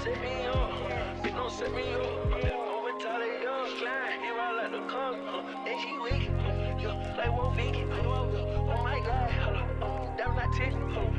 set me up. It don't set me up. Over Tally up. Slide, he ride like the car. And she wicked. Like whoa, Vicky. Oh my God. That was not technical.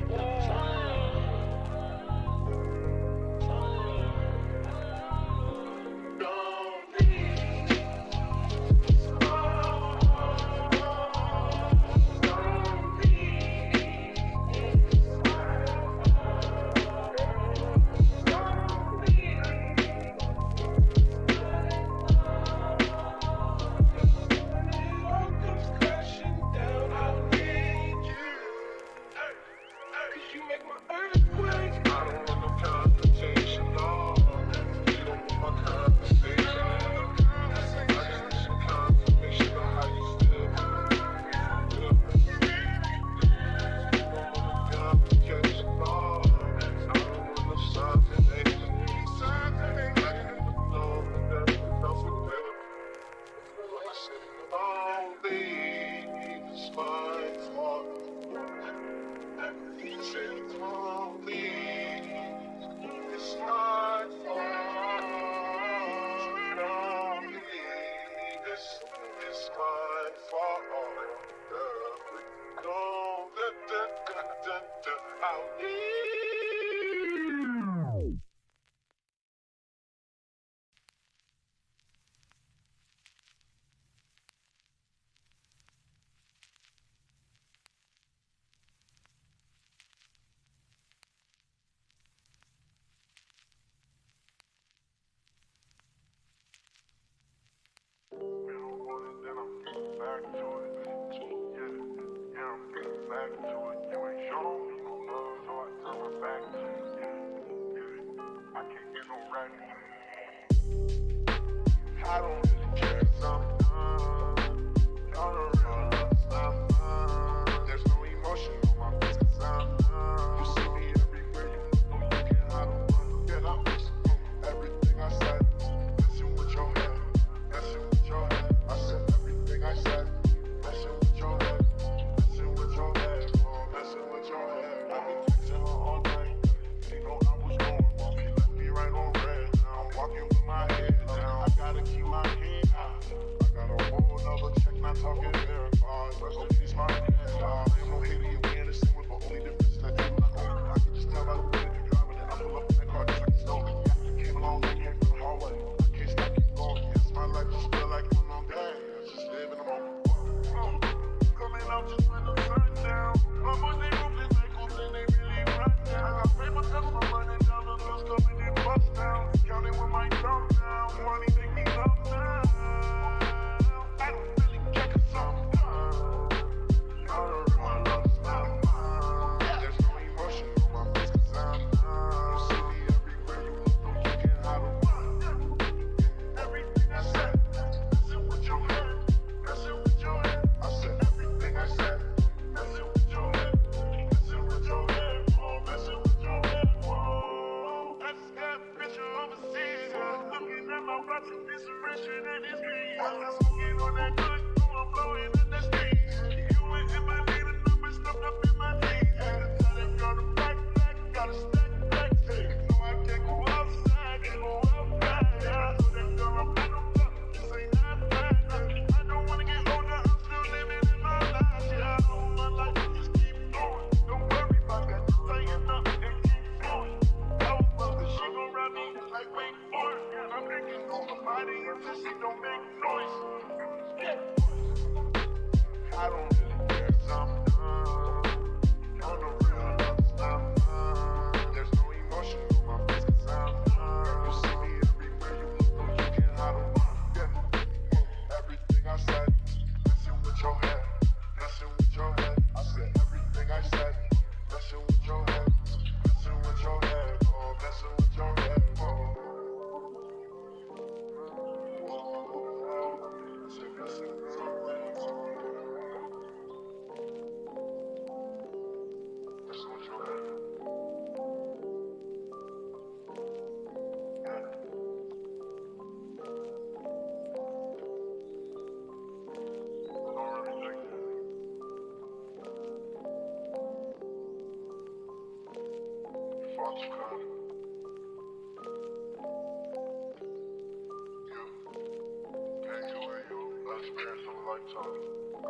lifetime.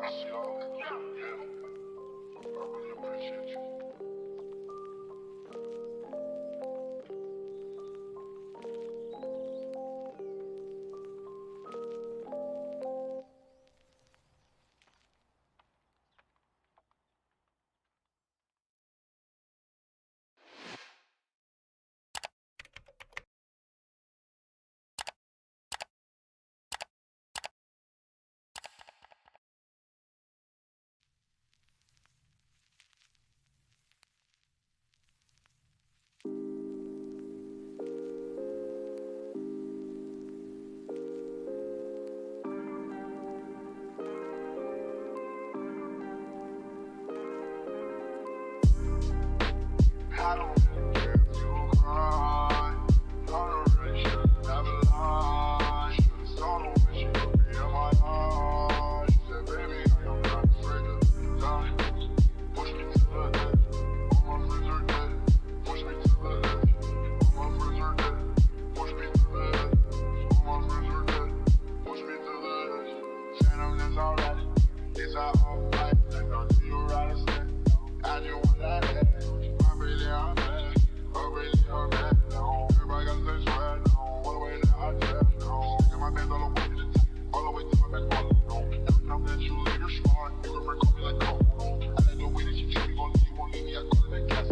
I see y'all. Yeah. I really appreciate you. I don't really care if you cry. I don't really should never lie. Should've told her when she looked me in my eyes. She said, baby, I am not afraid to die. Push me to the edge. All my friends are dead. Push me to the edge. All my friends are dead. Push me to the edge. All my friends are dead. Push me to the edge. Phantom is alright. It's alright. I know you right to stay. I just want that head. I'm mad. I'm mad now. Everybody got the same sweat now. All the way to I test now. Get my bands all the way to the top. All the way to my back bottom now. Every time that you leave, you're smart. You can break me like coke. I like the way that you treat me. Gonna leave, you won't leave me. I call it that gas.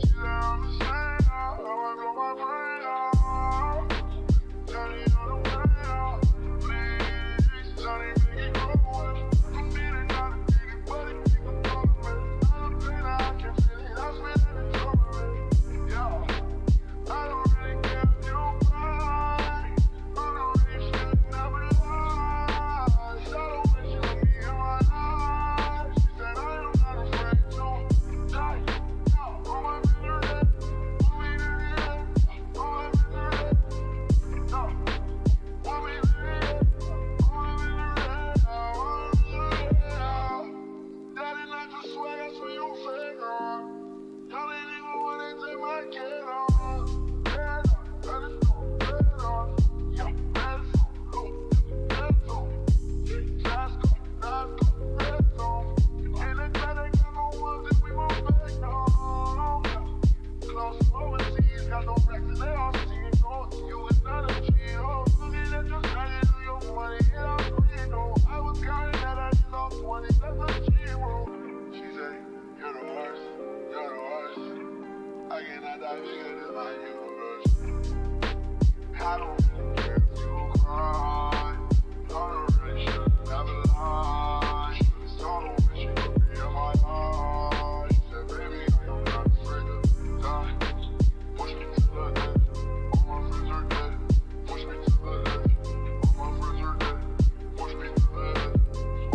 She said I'm the same now. How I blow my brain out. Tell me on the way out. Please, Johnny, make it go away. I'm beating out a biggie, but it keep on calling me. I don't think that I can feel it. I spit it in trouble. I don't really care if you cry. I don't really should never lie. I don't wish you would be in my eyes. She said I am not afraid to die. All my misery, put me to the end. All my misery, put me to the end. All my misery, that is not the swag, that's what you fake on. Y'all ain't even wanna take my kid on. Got no records, they all see it, no. You is not a G.O. Looking at your strategy, do your money, it all free, no. I was counting that I just lost 20, that's a G.O. She said, you're the worst, you're the worst. I cannot die bigger than my universe. I don't really care if you cry. I don't really should never lie. Should've told her when she looked me in my eyes. She said, baby, I am not afraid to die. Push me to the edge. All my friends are dead. Push me to the edge. All my friends are dead. Push me to the edge.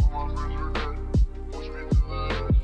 All my friends are dead. Push me to the edge.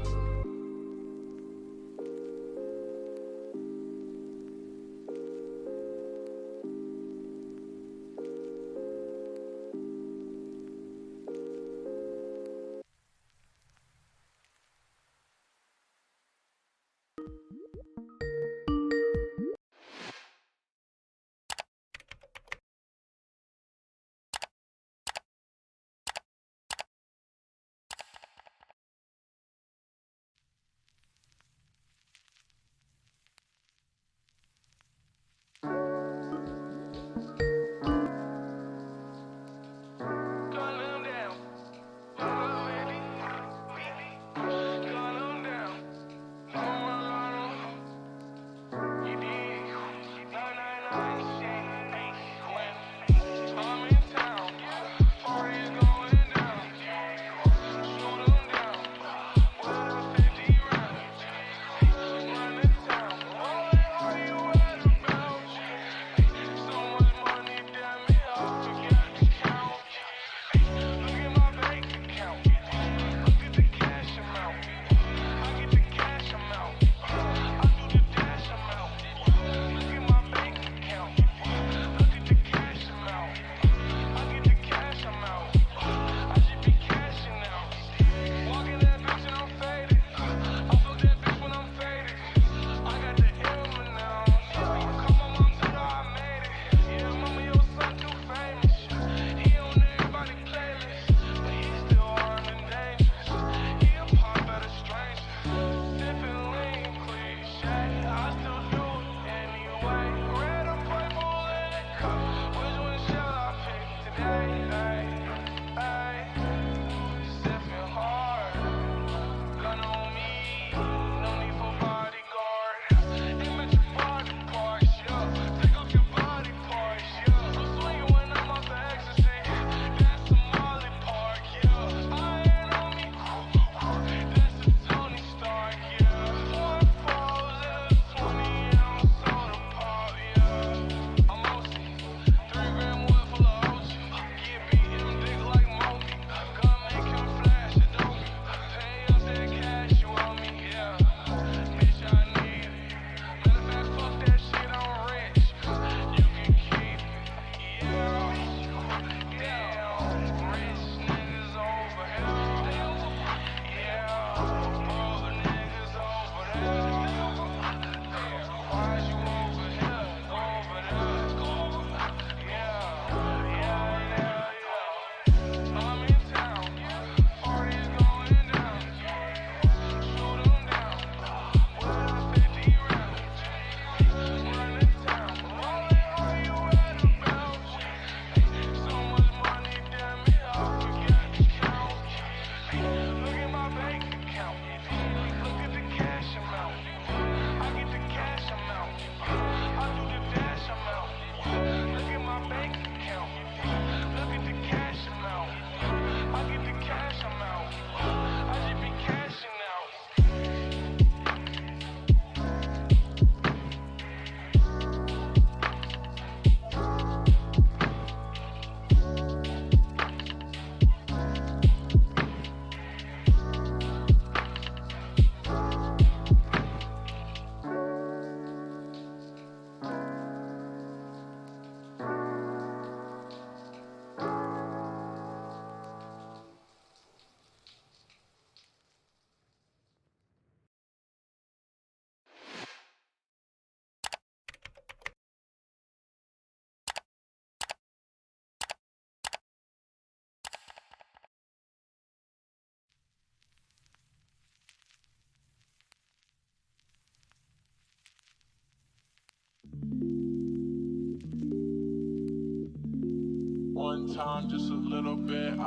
One time, just a little bit,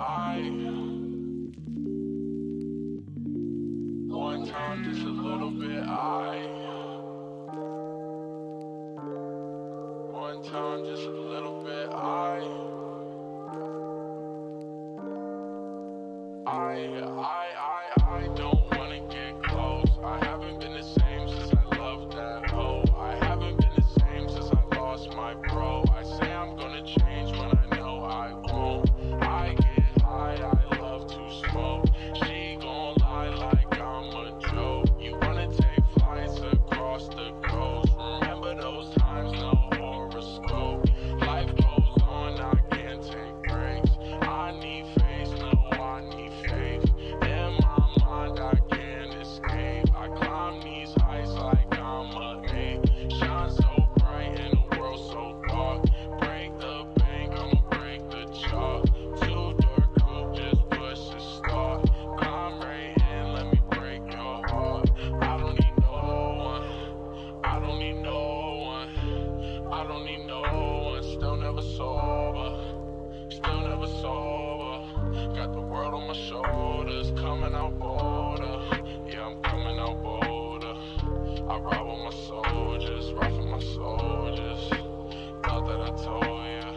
one time, just a little bit, one time, just a little bit, I don't wanna get close. I haven't been the same since I loved that hoe. I haven't been the same since I lost my bro. I say I'm gonna change when I know I won't. I get high, I love to smoke. She gon' lie like I'm a joke. You wanna take flights across the coast. Remember those times, no horoscope. Life goes on, I can't take breaks. I need faith, no, I need faith. In my mind, I can't escape. I climb these heights like I'm a ape. Shine so bright in a world so dark. Break the bank, I'ma break the chalk. Two-door coupe, just push the start. Climb right in, let me break your heart. I don't need no one. I don't need no one. I don't need no one. Still never sober. Still never sober. Got the world on my shoulders. Coming out bolder. Yeah, I'm coming out bolder. I ride with my soldiers. Ride for my soldiers. Thought that I told ya.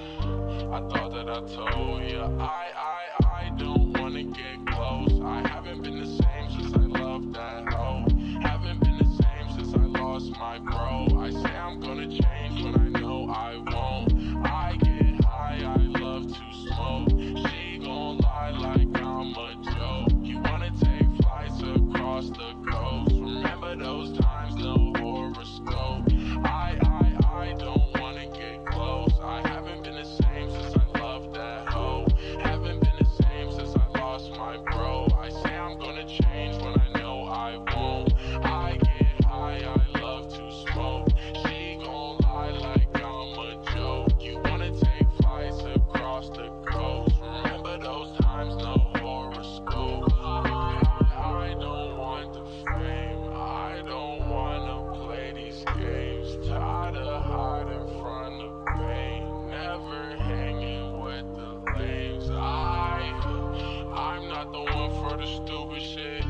I thought that I told ya. I don't wanna get close. I haven't been the same since I loved that hoe. Haven't been the same since I lost my bro. I say I'm gonna change when I know I won't. I get high, I love to smoke. She gon' lie like I'm a joke. You wanna take flights across the coast. Remember those times, no horoscope. I don't wanna get close. I haven't been the same since I loved that hoe. Haven't been the same since I lost my bro. I say I'm gonna change when I know I won't. I get high, I love to smoke. She gon' lie like I'm a joke. You wanna take flights across the coast. Remember those times, no horoscope. I don't want the fame. I don't wanna play these games. Tired of hiding from the pain. Never hanging with the lames. I'm not the one for the stupid shit.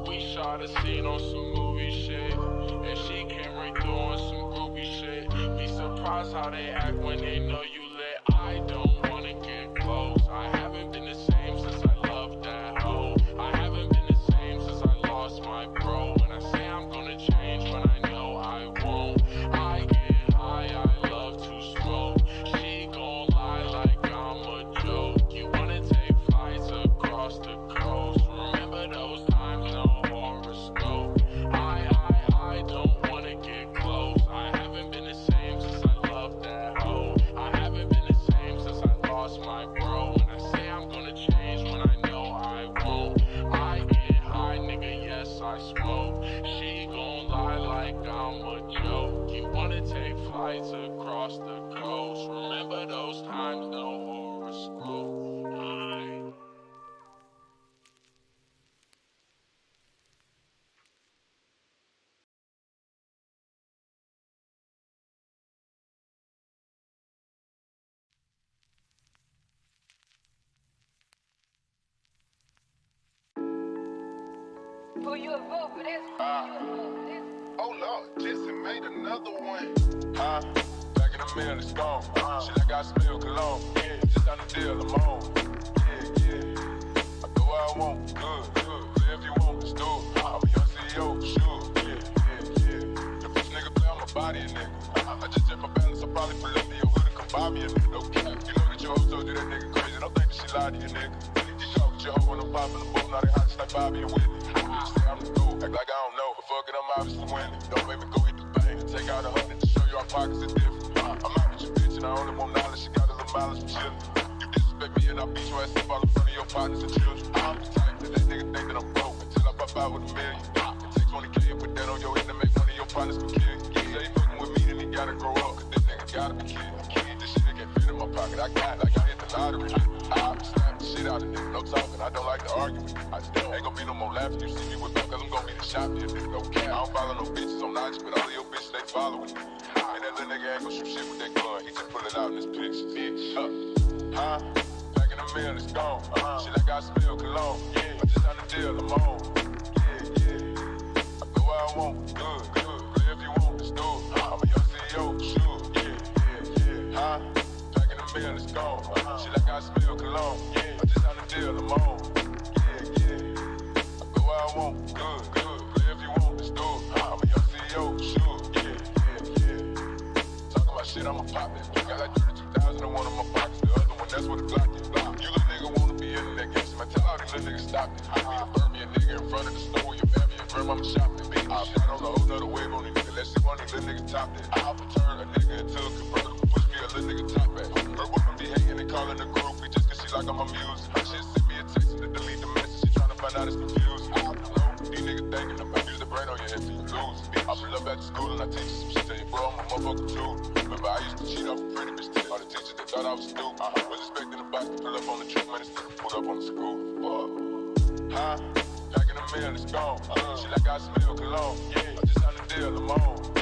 We shot a scene on some movie shit, and she came right through on some groupie shit. Be surprised how they act when they know you lit. I don't wanna get close. I haven't been the same since I loved that hoe. I haven't been the same since I lost my bro. When I say I'm gonna change when I know I won't. I get high, I love to smoke. She gon' lie like I'm a joke. You wanna take flights across the coast. Remember those times, no horoscope. I don't wanna get close. I haven't been the same since I loved that hoe. I haven't been the same since I lost my bro. When I say I'm gonna change when I know I won't. I get high, nigga, yes, I smoke. She gon' lie like I'm a joke. You wanna take flights across the coast. Remember those times, no horoscope. Who you a vote for this? Oh Lord, Jesse made another one. Back in the middle, it's gone. Shit, I got smell cologne. Yeah, just on the deal, I'm on. Yeah. I go where I want, good. Live if you want, let's do it. I'm a young CEO, for sure. Yeah. The first nigga play on my body, a nigga. I just check my balance, I probably pull up to your hood and come buy me a nigga. No cap. You know that your hoe told you that nigga crazy. Don't think that she lied to you, nigga. You talk with your hoe when I'm popping the boat, now they hot just like Bobby and Whitney. Say I'm the GOAT, act like I don't know, but fuck it, I'm obviously winning. Don't make me go hit the bank and take out 100 to show you our pockets are different. I'm out with your bitch and I only want knowledge, she got a little mileage for chillin'. You disrespect me and I'll beat your ass up all in front of your partners and children. I'm the type that nigga think that I'm broke until I pop out with $1 million. And take 20K and put that on your head to make one of your partners can kill you. Say he fucking with me, then he gotta grow up, cause this nigga gotta be killed. This shit that can't fit in my pocket, I got it like I hit the lottery. I slap the shit out of niggas, no talking, I don't like to argue with you. I don't. Ain't gon' be no more laughing, you see me with them, cause I'm gon' be the shop here, nigga, no cap. I don't follow no bitches on Notch, but all of your bitches, they following me. And that little nigga ain't gon' shoot shit with that gun, he just pull it out in his pictures. Bitch, Huh? Packing a meal, it's gone. Shit like I spill cologne. I just signed a deal, I'm on. I go where I want, good. Play if you want, let's do it. I'm a young CEO, sure. Huh? Packing a meal, it's gone. Shit like I spill cologne. I just signed a deal, I'm on. I go where I want, good. Play if you want, let's do it. I'm a young CEO, sure. Talking about shit, I'ma pop it. Got like 32,000 in one of my pockets. The other one, that's what the Glock is. You little nigga wanna be in that game, so I tell all these little niggas stop it. I be the burn me a nigga in front of the store with your family and grandmama shopping. Big shot on a whole nother wave on these niggas. Let's see one of these little niggas top it. I hop and turn a nigga into a convertible. Push me a little nigga top it. Her woman be hating and calling the groupie just cause she like I'm a muse. She send me a text and to delete the message. She tryna find out it's confused. I don't know. These niggas thinking about use the brain on your head till you lose. I pull up at the school and I teach you some shit. Tell you, bro, I'm a motherfucker too. Remember, I used to cheat off a pretty bitch too. All the teachers that thought I was stupid. Was expecting the box to pull up on the truck, man, instead of pull up on the school. Huh? Packing a meal, it's gone. Shit like I smell cologne. I just signed a deal, I'm on.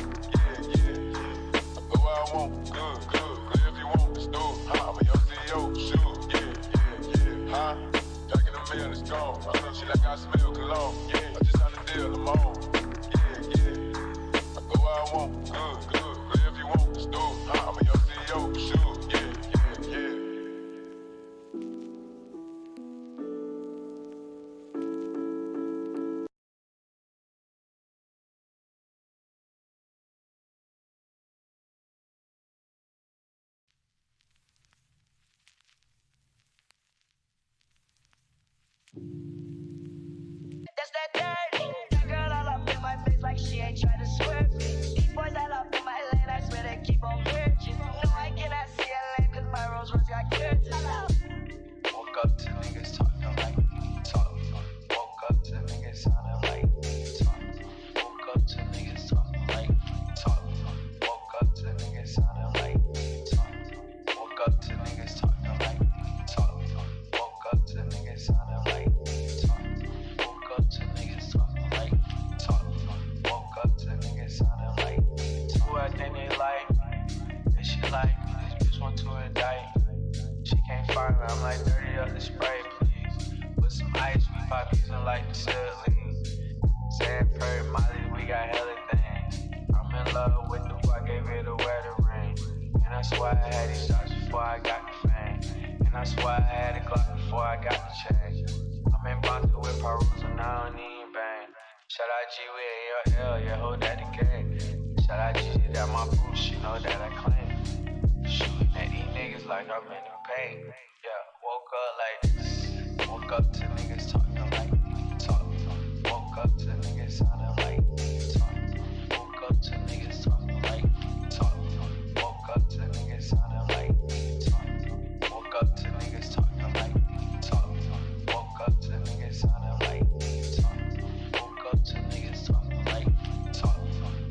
I go where I want, good. Play if you want, let's do it. I'm a young CEO, sure. Huh? Packing a meal, it's gone. Shit like I smell cologne. I just signed a deal, I'm on. I go where I want, good. Play if you want, let's do it. I'm a young CEO, sure. That's that dirty. That girl all up in my face like she ain't trying to swerve me. These boys all up in my lane, I swear they keep on merging. No, I cannot see a lane cause my Rolls Royce got curtains. Woke up to niggas talking like talk. Woke up to niggas sounding like talk. Woke up to niggas talking like talk. Woke up to niggas sounding like talk. Woke up to niggas talking like talk. Woke up to niggas sounding like talk. Woke up to niggas talking like talk. Woke up to niggas sounding like talk. Who I think they like? And she like, this bitch want to indict. She can't find me, I'm like, dirty up the spray, please. With some ice, we pop using like the ceiling. Saying per Molly, we got hella things. I'm in love with the boy, I gave her the wedding ring. And that's why I had these shots before I got the fame. And that's why I had a Glock before I got the change. I'm in banter with Perus and I don't need bang. Shout out G with AL, yeah, hold that the game. Shout out G, that my boots, she know that I claim. Shooting at these niggas like I'm in the pain. Yeah, woke up like this. Woke up to niggas talking like talk. Woke up to niggas sounding like talk. Woke up to niggas talking like talk. Woke up to niggas sounding like talk. Woke up to niggas talking like talk. Woke up to niggas sounding like talk. Woke up to niggas talking like talk.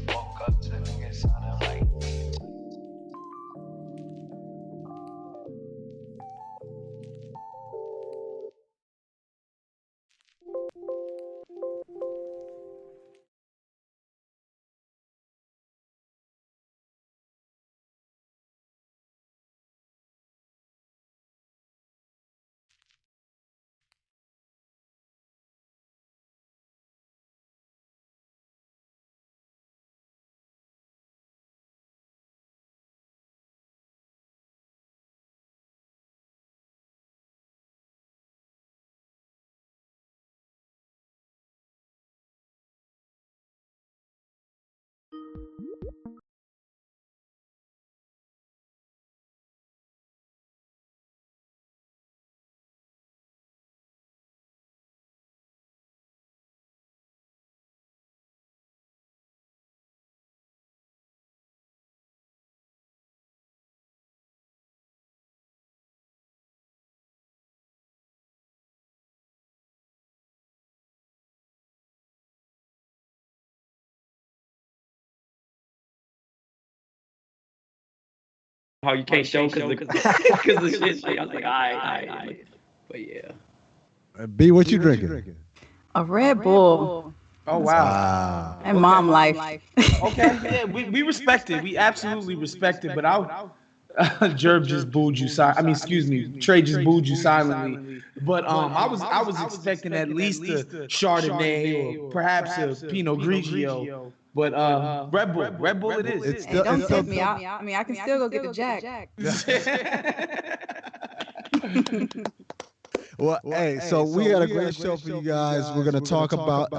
Woke up to niggas sounding like how you can't show because the shit. Like, I was like, all right. But yeah. B, what you drinking? A Red Bull Oh wow. and mom life. Okay. Yeah, we respect it. We absolutely respect it. But Jerv just booed you. I mean, excuse me, Trey just booed you silently. But I was expecting at least a Chardonnay or perhaps a Pinot Grigio. But Red Bull it is. Hey, don't tip me. I mean, I can still go get the Jack. Well, hey, so we got a great show for you guys. We're gonna talk about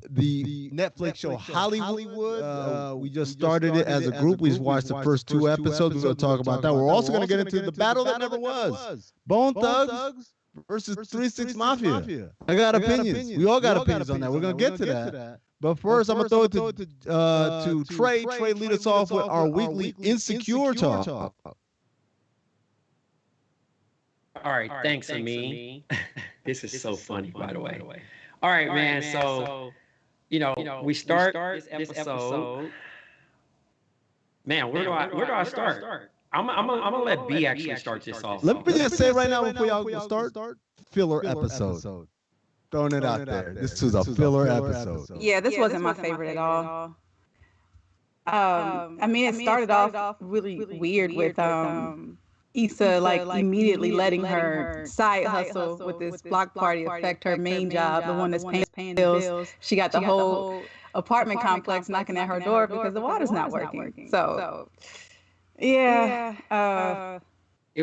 the Netflix show Hollywood. We just started it as a group. We just watched the first 2 episodes. We're gonna talk about that. We're also gonna get into the battle that never was. Bone Thugz versus 3-6 Mafia. I got opinions. We all got opinions on that. We're gonna get to that. But first, I'm gonna throw it to Trey. Trey, lead us off with our weekly Insecure talk. All right, thanks, Amin. This is so funny, by the way. All right, man. So, we start this episode. Man, where do I start? I'm gonna let B actually start this off. Let me just say right now before y'all start, filler episode. Throwing it out there. This was a filler episode. Yeah, this wasn't my favorite at all. I mean, it started off really weird with Issa like immediately letting her side hustle with this block party affect her main job, the one that's paying bills. She got the whole apartment complex knocking at her door because the water's not working. So, yeah. It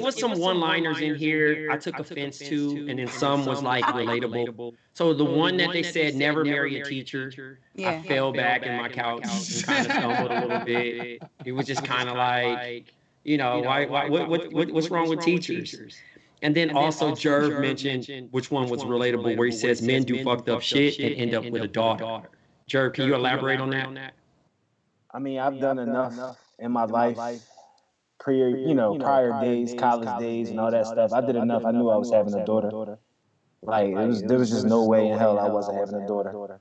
was some one-liners in here I took offense to, and then some was like relatable. So the one that they said never marry a teacher, I fell back in my couch and kind of stumbled a little bit. It was just kind of like, what's wrong with teachers? And then also Jerv mentioned which one was relatable, where he says men do fucked up shit and end up with a daughter. Jerv, can you elaborate on that? I mean, I've done enough in my life. Prior days, college days, and all that stuff. I did enough. I knew I was having a daughter. Like there was just no way in hell I wasn't having a daughter.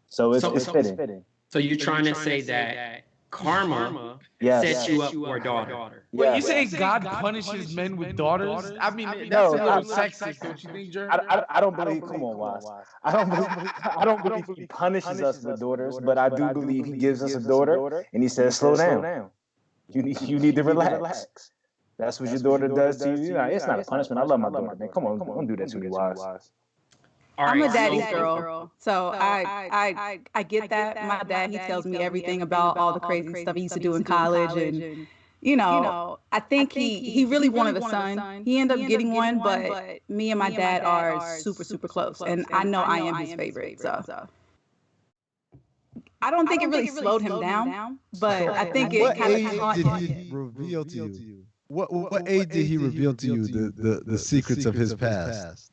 So it's fitting. So you're trying to say that karma sets you up for a daughter? Wait, you saying God punishes men with daughters? I mean, that's a little sexist, don't you think, Jerv? I don't believe. Come on, Wise. I don't believe he punishes us with daughters, but I do believe he gives us a daughter, and he says, "Slow down. You need to relax." That's what your daughter does to you. It's not a punishment. I love my daughter, man. Come on, don't do that to me, Wise. I'm a daddy's girl, so I get that. My dad, he tells me everything about all the crazy stuff he used to do in college, and I think he really wanted a son. He ended up getting one, but me and my dad are super close, and I know I am his favorite. So I don't think it really slowed him down, but I think it kind of taught him. What age did he reveal to you? What age did he reveal to you the secrets of his past?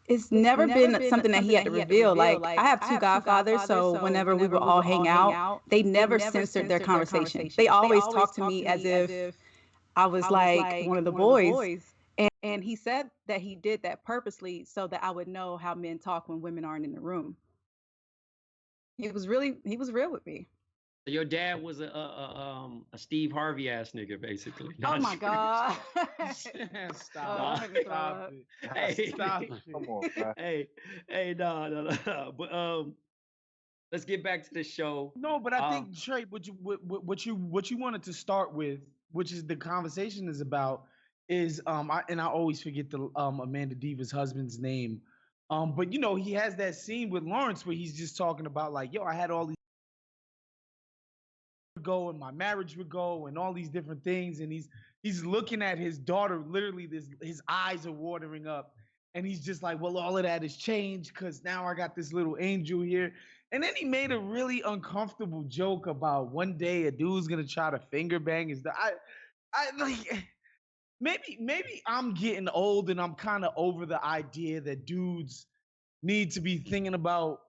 It's never been something that he had to reveal. Like, I have 2 godfathers, so whenever we would all hang out, they never censored their conversation. They always talked to me as if I was like one of the boys. And he said that he did that purposely so that I would know how men talk when women aren't in the room. He was real with me. Your dad was a Steve Harvey ass nigga, basically. Oh my God. Stop. Hey, Stop. Come on, bro. Hey, no. But let's get back to the show. No, but I think Trey, what you wanted to start with, which is the conversation is about, is I always forget the Amanda Diva's husband's name. But he has that scene with Lawrence where he's just talking about like, yo, I had all these go and my marriage would go and all these different things, and he's looking at his daughter, literally his eyes are watering up, and he's just like, well, all of that has changed because now I got this little angel here. And then he made a really uncomfortable joke about one day a dude's gonna try to finger bang his I like maybe I'm getting old and I'm kind of over the idea that dudes need to be thinking about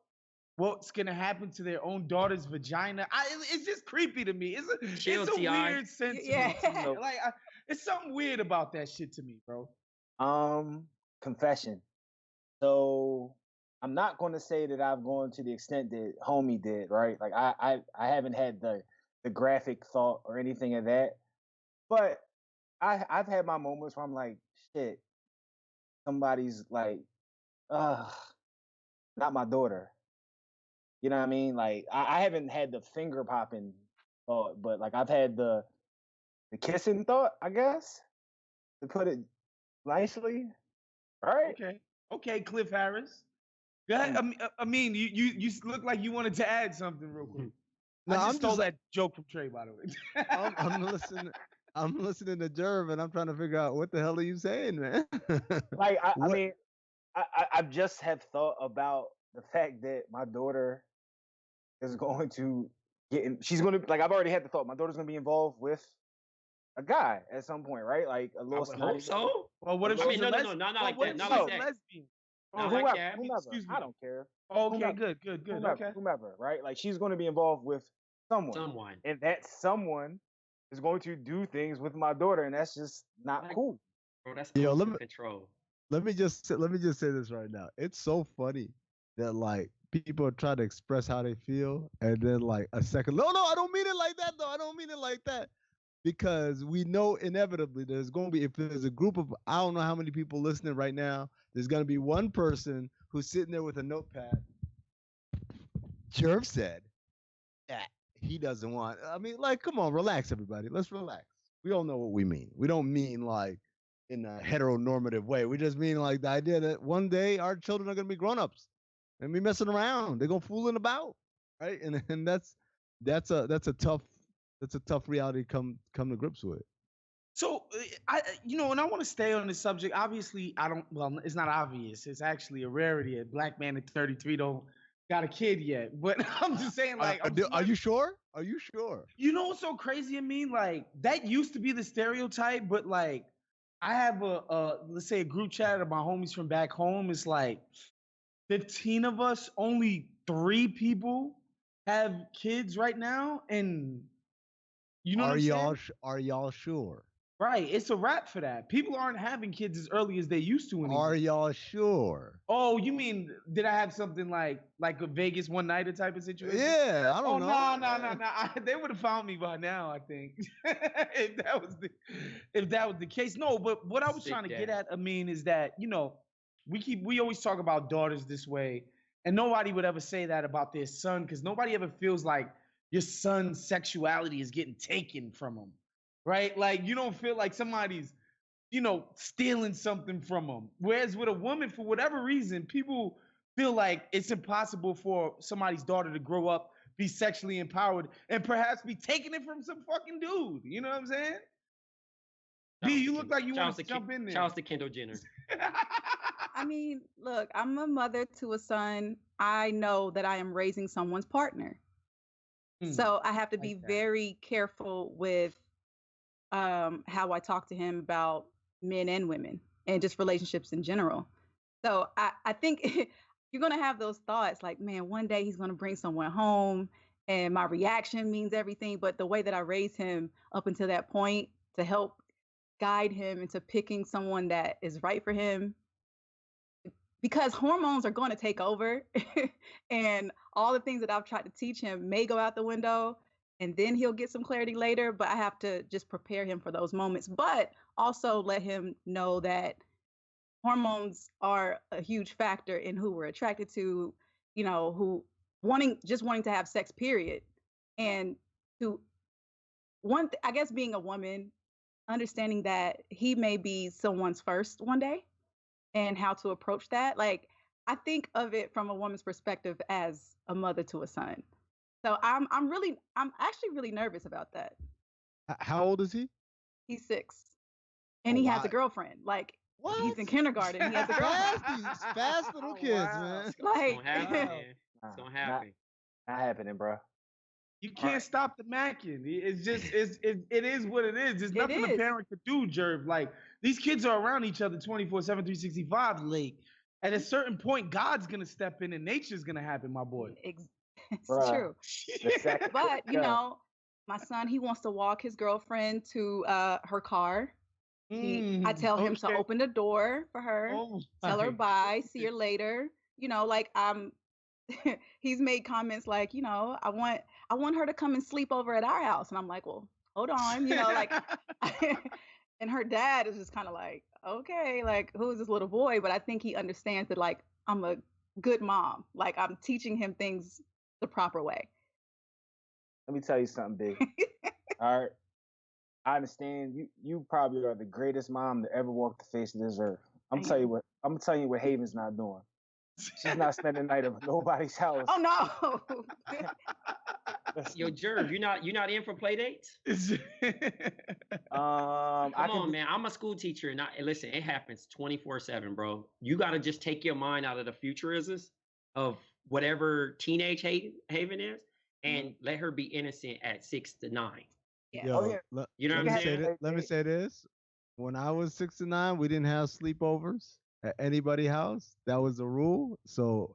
what's gonna happen to their own daughter's vagina. It's just creepy to me. It's a weird sentiment to me. Like it's something weird about that shit to me, bro. Confession. So I'm not going to say that I've gone to the extent that homie did, right? Like I haven't had the graphic thought or anything of that, but I've had my moments where I'm like, shit, somebody's like, not my daughter. You know what I mean? Like I haven't had the finger popping thought, but like I've had the the kissing thought, I guess, to put it nicely, right? Okay, Cliff Harris. Go ahead. I mean, you look like you wanted to add something real quick. No, I just stole that joke from Trey, by the way. I'm listening. I'm listening to Jerv, and I'm trying to figure out what the hell are you saying, man? Like, I mean, I just have thought about the fact that my daughter is going to she's going to, like, I've already had the thought, my daughter's going to be involved with a guy at some point, right? Like a little I hope so. Well, what if I she's mean, a no, not like that. Not she's like a that. lesbian? Not whomever, like that. whomever. I don't care. Okay, good. Whomever, right? Like, she's going to be involved with someone. And that someone is going to do things with my daughter, and that's just not cool. Bro, that's control. Let me just say this right now. It's so funny that, like, people are trying to express how they feel, and then, like, a second, no, I don't mean it like that, though. I don't mean it like that. Because we know inevitably there's going to be, if there's a group of, I don't know how many people listening right now, there's going to be one person who's sitting there with a notepad. Jerv said that he doesn't want, I mean, like, come on, relax, everybody. Let's relax. We all know what we mean. We don't mean, like, in a heteronormative way. We just mean, like, the idea that one day our children are going to be grown-ups and be messing around. They're going to fooling about, right? And that's a tough reality to come to grips with. So, and I want to stay on this subject. Obviously, it's not obvious. It's actually a rarity. A black man at 33 don't got a kid yet. But I'm just saying, like, are you sure? Are you sure? You know what's so crazy? I mean, like, that used to be the stereotype, but, like, I have let's say a group chat of my homies from back home. It's like 15 of us, only 3 people have kids right now, and you know what I'm saying? Are y'all sure? Right, it's a wrap for that. People aren't having kids as early as they used to anymore. Are y'all sure? Oh, you mean, did I have something like a Vegas one nighter type of situation? Yeah, I don't know. No. They would have found me by now, I think. if that was the case. No, but what I was trying to get at, Amin, is that, we always talk about daughters this way, and nobody would ever say that about their son, because nobody ever feels like your son's sexuality is getting taken from him, right? Like, you don't feel like somebody's, stealing something from them. Whereas with a woman, for whatever reason, people feel like it's impossible for somebody's daughter to grow up, be sexually empowered, and perhaps be taking it from some fucking dude. You know what I'm saying? B, you look like you want to jump in there. Shout out to Kendall Jenner. I mean, look, I'm a mother to a son. I know that I am raising someone's partner. So I have to be very careful with how I talk to him about men and women and just relationships in general. So I think you're going to have those thoughts like, man, one day he's going to bring someone home and my reaction means everything. But the way that I raised him up until that point to help guide him into picking someone that is right for him, because hormones are going to take over and all the things that I've tried to teach him may go out the window, and then he'll get some clarity later. But I have to just prepare him for those moments, but also let him know that hormones are a huge factor in who we're attracted to, who wanting to have sex, period. And I guess being a woman, understanding that he may be someone's first one day, and how to approach that. Like, I think of it from a woman's perspective as a mother to a son. So I'm actually really nervous about that. How old is he? He's 6. And he has a girlfriend. Like, what? He's in kindergarten. He has a girlfriend. These fast little kids, man. Like, it's gonna happen. Not happening, bro. You can't stop the macking. It's just it is what it is. There's nothing a parent could do, Jerv. Like, these kids are around each other 24/7, 365. Like, at a certain point, God's gonna step in and nature's gonna happen, my boy. It's true. But my son, he wants to walk his girlfriend to her car. I tell him to open the door for her, tell her bye, see her later. He's made comments like, I want her to come and sleep over at our house. And I'm like, well, hold on, and her dad is just kind of like, okay, like, who is this little boy? But I think he understands that, like, I'm a good mom. Like, I'm teaching him things the proper way. Let me tell you something, big. All right. I understand you probably are the greatest mom to ever walk the face of this earth. I'm gonna tell you what Haven's not doing. She's not spending the night at nobody's house. Oh no. Yo, Jerv, you not in for play dates? Come on, man. I'm a school teacher, and listen, it happens 24/7, bro. You gotta just take your mind out of the futurisms of whatever teenage Haven is, and let her be innocent at 6 to 9. Yeah. Yo, You know what I'm saying? Let me say this. When I was 6 to 9, we didn't have sleepovers at anybody's house. That was the rule. So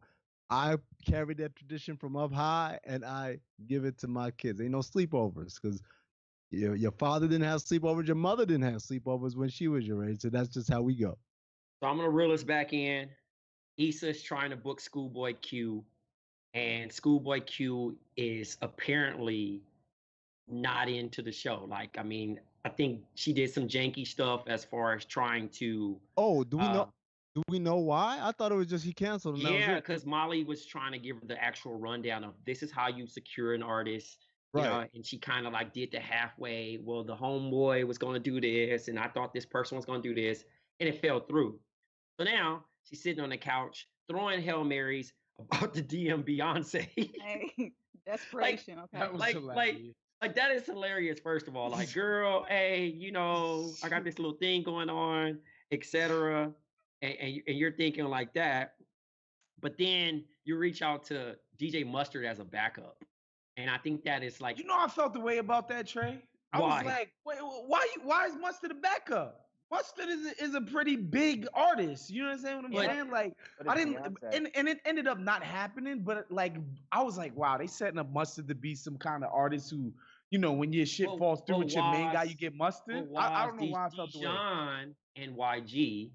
I carried that tradition from up high, and I give it to my kids. Ain't no sleepovers because your father didn't have sleepovers. Your mother didn't have sleepovers when she was your age. So that's just how we go. So I'm going to reel us back in. Issa's trying to book Schoolboy Q, and Schoolboy Q is apparently not into the show. Like, I mean, I think she did some janky stuff as far as trying to. Oh, do we know? Do we know why? I thought it was just he canceled. Yeah, because Molly was trying to give her the actual rundown of this is how you secure an artist. Right. You know, and she kind of like did the halfway. Well, the homeboy was going to do this, and I thought this person was going to do this, and it fell through. So now she's sitting on the couch throwing Hail Marys about the DM Beyonce. Hey, desperation. Okay. That was hilarious. Like that is hilarious. First of all, like, girl, hey, you know, I got this little thing going on, etc. And you're thinking like that, but then you reach out to DJ Mustard as a backup, and I think that is like, you know, I felt the way about that, Trey. I was like, wait, why is Mustard a backup? Mustard is a pretty big artist. You know what I'm saying? What I'm saying? Like, I didn't, and it ended up not happening. But like, I was like, wow, they setting up Mustard to be some kind of artist who, you know, when your shit falls through with your main guy, you get Mustard. I don't know why I felt the way. John and YG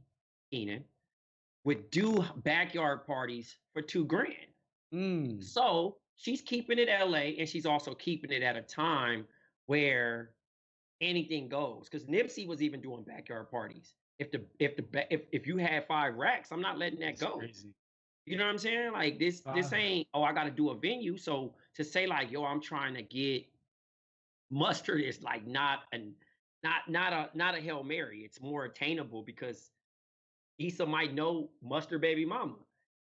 Keenan would do backyard parties for $2,000. So she's keeping it LA, and she's also keeping it at a time where anything goes. Because Nipsey was even doing backyard parties. If you had 5 racks, I'm not letting that go. Crazy. You know what I'm saying? Like this ain't, I got to do a venue. So to say like, yo, I'm trying to get Mustard is like not a Hail Mary. It's more attainable because Issa might know Mustard baby mama.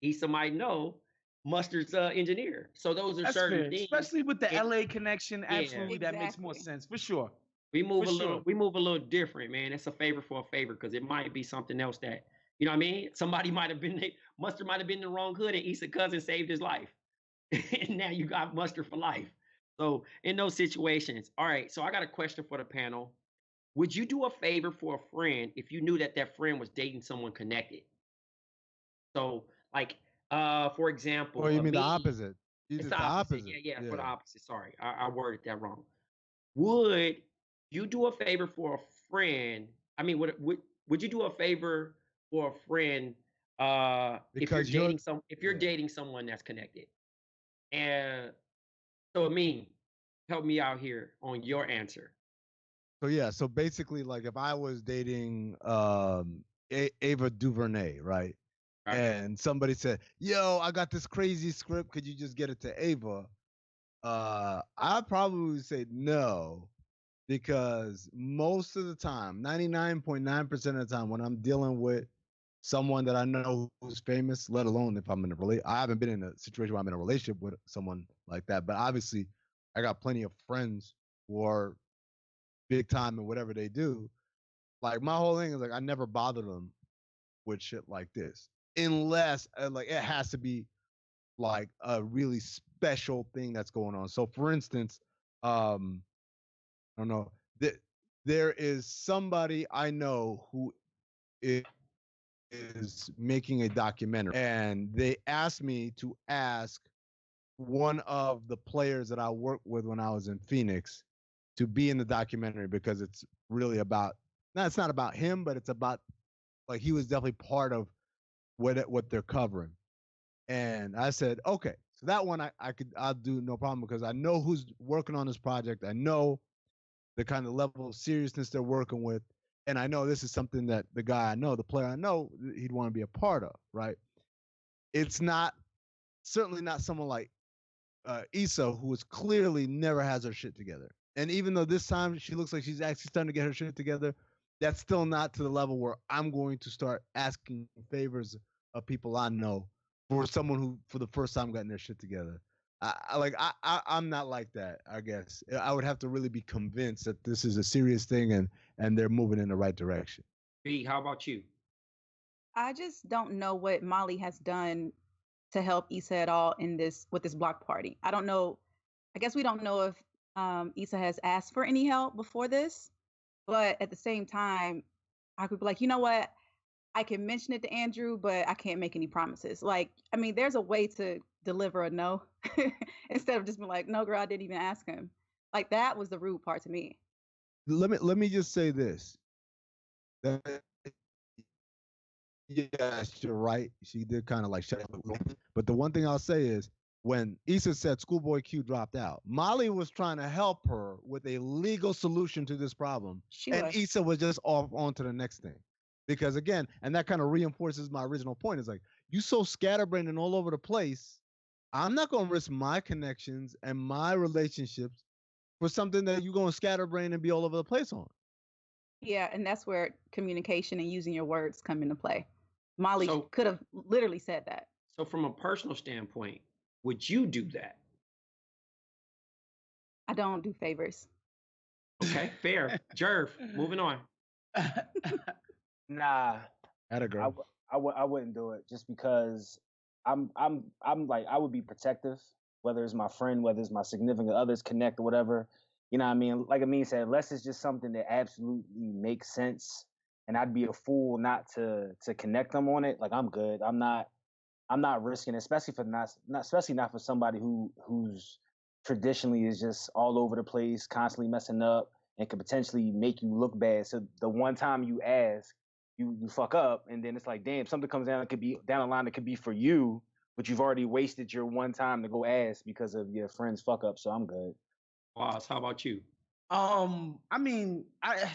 Issa might know Mustard's engineer. So those are certain things. Especially with the LA connection, absolutely, that makes more sense for sure. We move a little different, man. It's a favor for a favor because it might be something else that, you know what I mean? Somebody Mustard might have been in the wrong hood and Issa cousin saved his life. And now you got Mustard for life. So in those situations, all right, so I got a question for the panel. Would you do a favor for a friend if you knew that that friend was dating someone connected? So, like, for example, or you mean the opposite? It's the opposite. Yeah, for the opposite. Sorry, I worded that wrong. Would you do a favor for a friend? I mean, would you do a favor for a friend if you're dating someone that's connected? And so, Amin, help me out here on your answer. So basically, like if I was dating Ava DuVernay, right? And somebody said, "Yo, I got this crazy script. Could you just get it to Ava?" I'd probably say no, because most of the time, 99.9% of the time, when I'm dealing with someone that I know who's famous, let alone if I'm in a relationship, I haven't been in a situation where I'm in a relationship with someone like that, but obviously, I got plenty of friends who are big time and whatever they do. Like my whole thing is like I never bother them with shit like this unless like it has to be like a really special thing that's going on. So for instance, I don't know, there is somebody I know who is making a documentary, and they asked me to ask one of the players that I worked with when I was in Phoenix to be in the documentary because it's really about, it's not about him, but it's about like he was definitely part of what they're covering. And I said, okay, so that one I'll do no problem because I know who's working on this project. I know the kind of level of seriousness they're working with. And I know this is something that the guy I know, the player I know, he'd want to be a part of, right? It's certainly not someone like Issa, who is clearly never has her shit together. And even though this time she looks like she's actually starting to get her shit together, that's still not to the level where I'm going to start asking favors of people I know for someone who, for the first time, gotten their shit together. I'm not like that. I guess I would have to really be convinced that this is a serious thing and they're moving in the right direction. B, how about you? I just don't know what Molly has done to help Issa at all in this with this block party. I don't know. I guess we don't know if Issa has asked for any help before this, but at the same time, I could be like, you know what? I can mention it to Andrew, but I can't make any promises. Like, I mean, there's a way to deliver a no instead of just being like, no, girl, I didn't even ask him. Like that was the rude part to me. Let me just say this. Yes, you're right. She did kind of like shut up. But the one thing I'll say is when Issa said Schoolboy Q dropped out, Molly was trying to help her with a legal solution to this problem. And Issa was just off on to the next thing. Because again, and that kind of reinforces my original point, is like, you so scatterbrained and all over the place, I'm not going to risk my connections and my relationships for something that you're going to scatterbrain and be all over the place on. Yeah, and that's where communication and using your words come into play. Molly could have literally said that. So from a personal standpoint, would you do that? I don't do favors. Okay, fair. Jerv, moving on. Nah, Atta girl. I wouldn't do it just because I'm like, I would be protective, whether it's my friend, whether it's my significant others, connect or whatever. You know what I mean? Like Amin said, unless it's just something that absolutely makes sense, and I'd be a fool not to connect them on it. Like I'm good. I'm not risking it, especially not for somebody who's traditionally is just all over the place, constantly messing up, and could potentially make you look bad. So the one time you ask, you fuck up, and then it's like, damn, something comes down. It could be down the line. It could be for you, but you've already wasted your one time to go ask because of your friend's fuck up. So I'm good. Wow, how about you? I mean,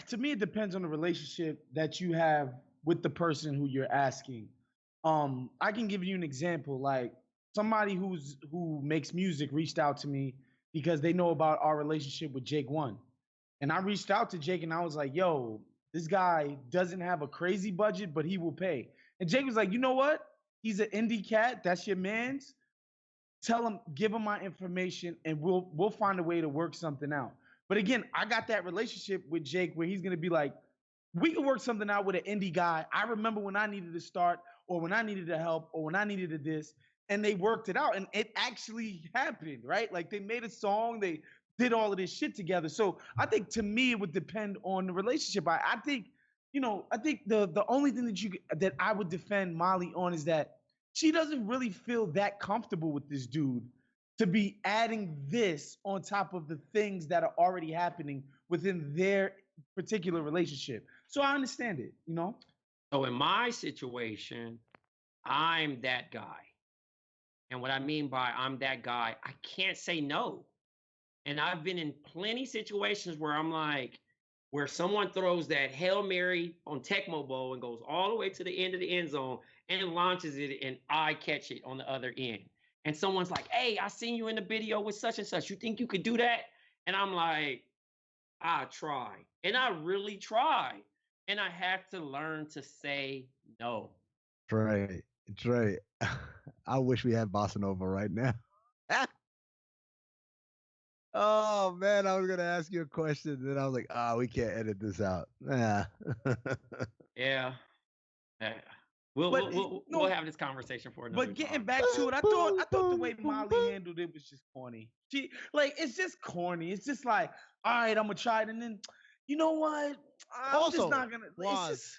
to me, it depends on the relationship that you have with the person who you're asking. I can give you an example. Like somebody who makes music reached out to me because they know about our relationship with Jake One, and I reached out to Jake and I was like, "Yo, this guy doesn't have a crazy budget, but he will pay." And Jake was like, "You know what? He's an indie cat. That's your man's. Tell him, give him my information, and we'll find a way to work something out." But again, I got that relationship with Jake where he's gonna be like, we can work something out with an indie guy. I remember when I needed to start, or when I needed to help, or when I needed to this, and they worked it out, and it actually happened, right? Like they made a song, they did all of this shit together. So I think to me it would depend on the relationship. I think, I think the only thing that I would defend Molly on is that she doesn't really feel that comfortable with this dude to be adding this on top of the things that are already happening within their particular relationship. So I understand it, So in my situation, I'm that guy. And what I mean by I'm that guy, I can't say no. And I've been in plenty situations where I'm like, where someone throws that Hail Mary on Tecmo Bowl and goes all the way to the end of the end zone and launches it, and I catch it on the other end. And someone's like, "Hey, I seen you in the video with such and such. You think you could do that?" And I'm like, I try. And I really try. And I have to learn to say no. Trey, I wish we had Bossa Nova right now. Oh man, I was gonna ask you a question, and I was like, we can't edit this out. Yeah. Yeah. We'll have this conversation for another But getting time. back to it, I thought the way Molly handled it was just corny. It's just corny. It's just like, all right, I'm gonna try it, and then, you know what? I'm just not gonna. It's just...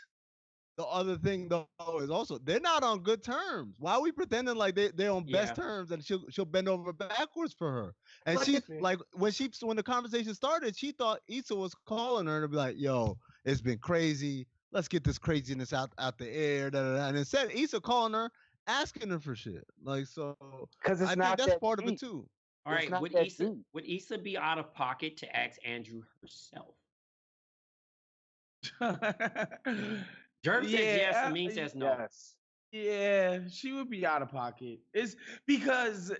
The other thing though is also they're not on good terms. Why are we pretending like they're on best terms and she'll bend over backwards for her? And she like when the conversation started, she thought Issa was calling her to be like, "Yo, it's been crazy. Let's get this craziness out the air." Da, da, da. And instead, Issa calling her, asking her for shit. Like so, because I think that's part of it too. All right, would Issa be out of pocket to ask Andrew herself? Jerv says yes, Amin says no. Yes. Yeah, she would be out of pocket. It's because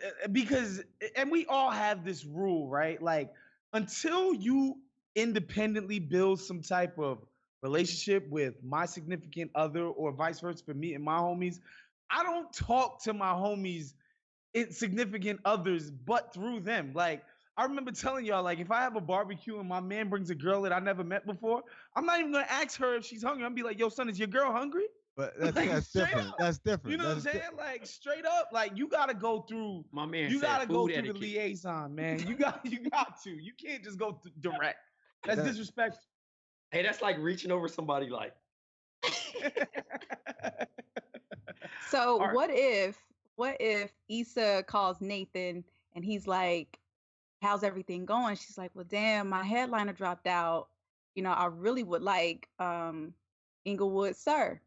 and we all have this rule, right? Like until you independently build some type of relationship with my significant other or vice versa for me and my homies, I don't talk to my homies insignificant others but through them. Like, I remember telling y'all, like, if I have a barbecue and my man brings a girl that I never met before, I'm not even gonna ask her if she's hungry. I'm gonna be like, yo, son, is your girl hungry? But that's, Like, that's straight different. up. That's different. You know what I'm saying? Like, straight up, like, you gotta go through. My man You said gotta go food through the etiquette. liaison, man. You got to. You can't just go direct. That's disrespectful. Hey, that's like reaching over somebody like. So All what if Issa calls Nathan and he's like, how's everything going? She's like, well, damn, my headliner dropped out. You know, I really would like Inglewood Sir,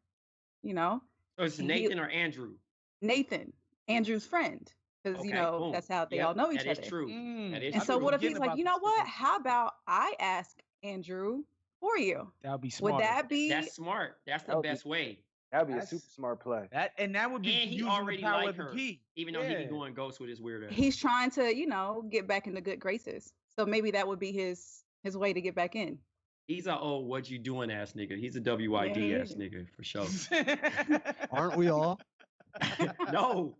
you know? So it's And Nathan or Andrew? Nathan, Andrew's friend. Because, Okay, you know, boom. that's how they Yep, all know each that is other. true. That is And so true. what if he's like, you know what? How about I ask Andrew for you? That would be smart. Would that be? That's smart. That's the best way. That would be a super smart play. That would be And he using already the power like of the her, P. even though he be going ghost with his weird ass. He's trying to, you know, get back into good graces. So maybe that would be his way to get back in. He's a what you doing ass nigga. He's a WID ass nigga for sure. Aren't we all? No,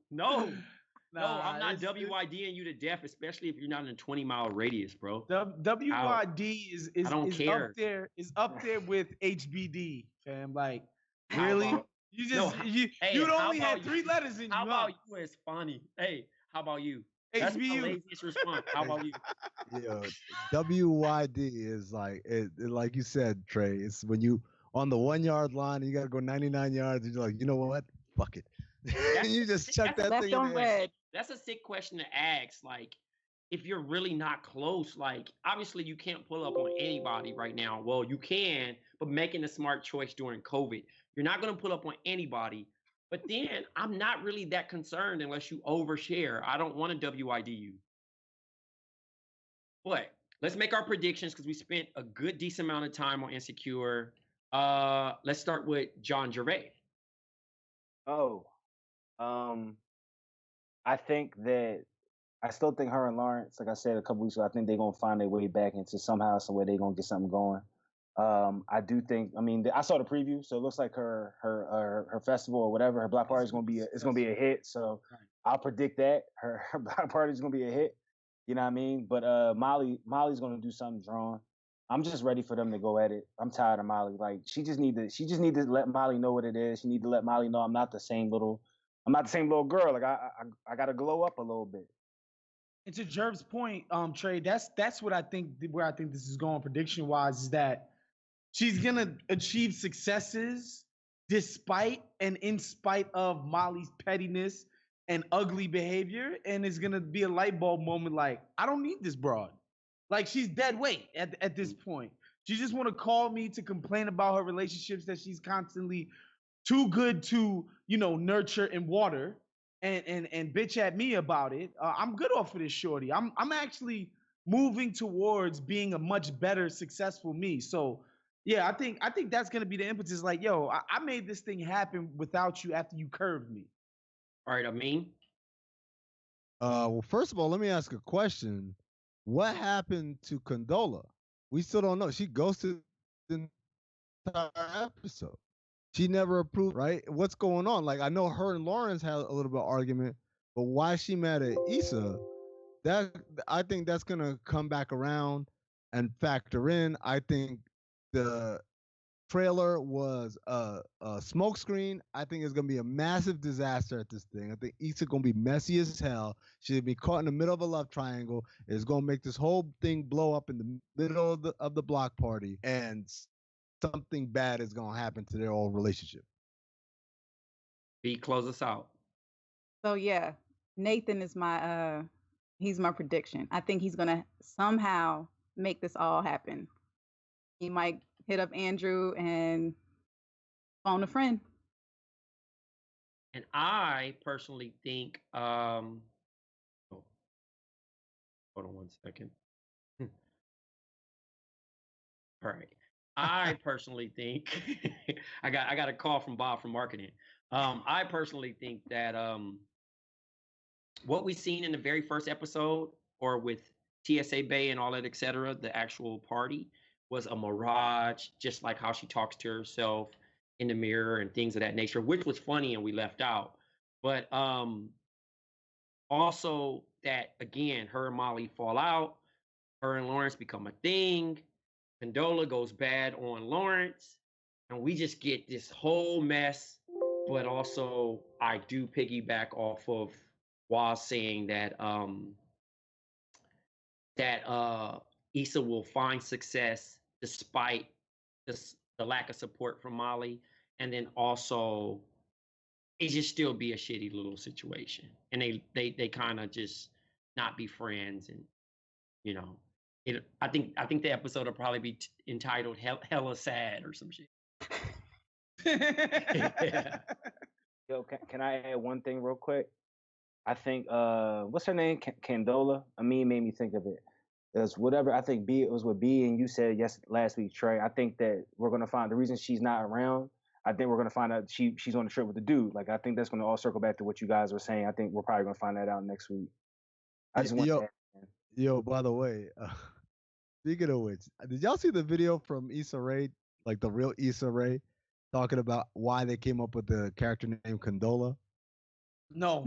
I'm not WIDing you to death, especially if you're not in a 20-mile radius, bro. WID is care. up there with HBD, fam. Like, How really? about- You just you'd only had 3 letters in you. How about you? It's funny. Hey, how about you? That's my HBU. laziest response. How about you? Yo, WYD is like like you said, Trey. It's when you on the 1 yard line and you gotta go 99 yards, and you're like, you know what? Fuck it. You just chuck that left thing on in there. red. That's a sick question to ask. Like, if you're really not close, like, obviously you can't pull up on anybody right now. Well, you can, but making a smart choice during COVID. You're not going to pull up on anybody. But then I'm not really that concerned unless you overshare. I don't want to WID you. But let's make our predictions because we spent a good decent amount of time on Insecure. Let's start with John Jerv. I think that I still think her and Lawrence, like I said a couple weeks ago, I think they're gonna find their way back into somehow, some way they're gonna get something going. I do think. I mean, I saw the preview, so it looks like her festival or whatever, her block party is gonna be a hit. So I'll predict that her block party is gonna be a hit. You know what I mean? But Molly's gonna do something drawn. I'm just ready for them to go at it. I'm tired of Molly. Like she just need to let Molly know what it is. She need to let Molly know I'm not the same little girl. Like I gotta glow up a little bit. And to Jerv's point, Trey, that's what I think. Where I think this is going prediction wise is that she's gonna achieve successes despite and in spite of Molly's pettiness and ugly behavior, and it's gonna be a light bulb moment. Like, I don't need this broad. Like, she's dead weight at this point. She just want to call me to complain about her relationships that she's constantly too good to, nurture and water, and bitch at me about it. I'm good off of this shorty. I'm actually moving towards being a much better, successful me. So yeah, I think that's gonna be the impetus. Like, yo, I made this thing happen without you after you curved me. All right, Amin. Well, first of all, let me ask a question. What happened to Condola? We still don't know. She ghosted the entire episode. She never approved, right? What's going on? Like, I know her and Lawrence had a little bit of argument, but why she mad at Issa? I think that's gonna come back around and factor in. I think the trailer was a smokescreen. I think it's gonna be a massive disaster at this thing. I think Issa gonna be messy as hell. She'll be caught in the middle of a love triangle. It's gonna make this whole thing blow up in the middle of the block party, and something bad is gonna happen to their old relationship. B, close us out. So yeah, Nathan is he's my prediction. I think he's gonna somehow make this all happen. He might hit up Andrew and phone a friend. And I personally think, hold on one second. All right. I personally think I got a call from Bob from marketing. I personally think that what we seen in the very first episode, or with TSA Bay and all that, etc. The actual party was a mirage, just like how she talks to herself in the mirror and things of that nature, which was funny and we left out. But also that again, her and Molly fall out, her and Lawrence become a thing. Condola goes bad on Lawrence, and we just get this whole mess. But also, I do piggyback off of Waz saying that Issa will find success despite the lack of support from Molly, and then also it just still be a shitty little situation, and they kind of just not be friends, and you know, I think the episode will probably be entitled "Hella Sad" or some shit. Yeah. Yo, can I add one thing real quick? I think what's her name? Candola. Amin made me think of it. It was whatever. I think it was with B, and you said last week, Trey. I think that we're gonna find the reason she's not around. I think we're gonna find out she's on a trip with the dude. Like I think that's gonna all circle back to what you guys were saying. I think we're probably gonna find that out next week. I just want to add. Yo, by the way, speaking of which, did y'all see the video from Issa Rae, like the real Issa Rae, talking about why they came up with the character name Condola? No.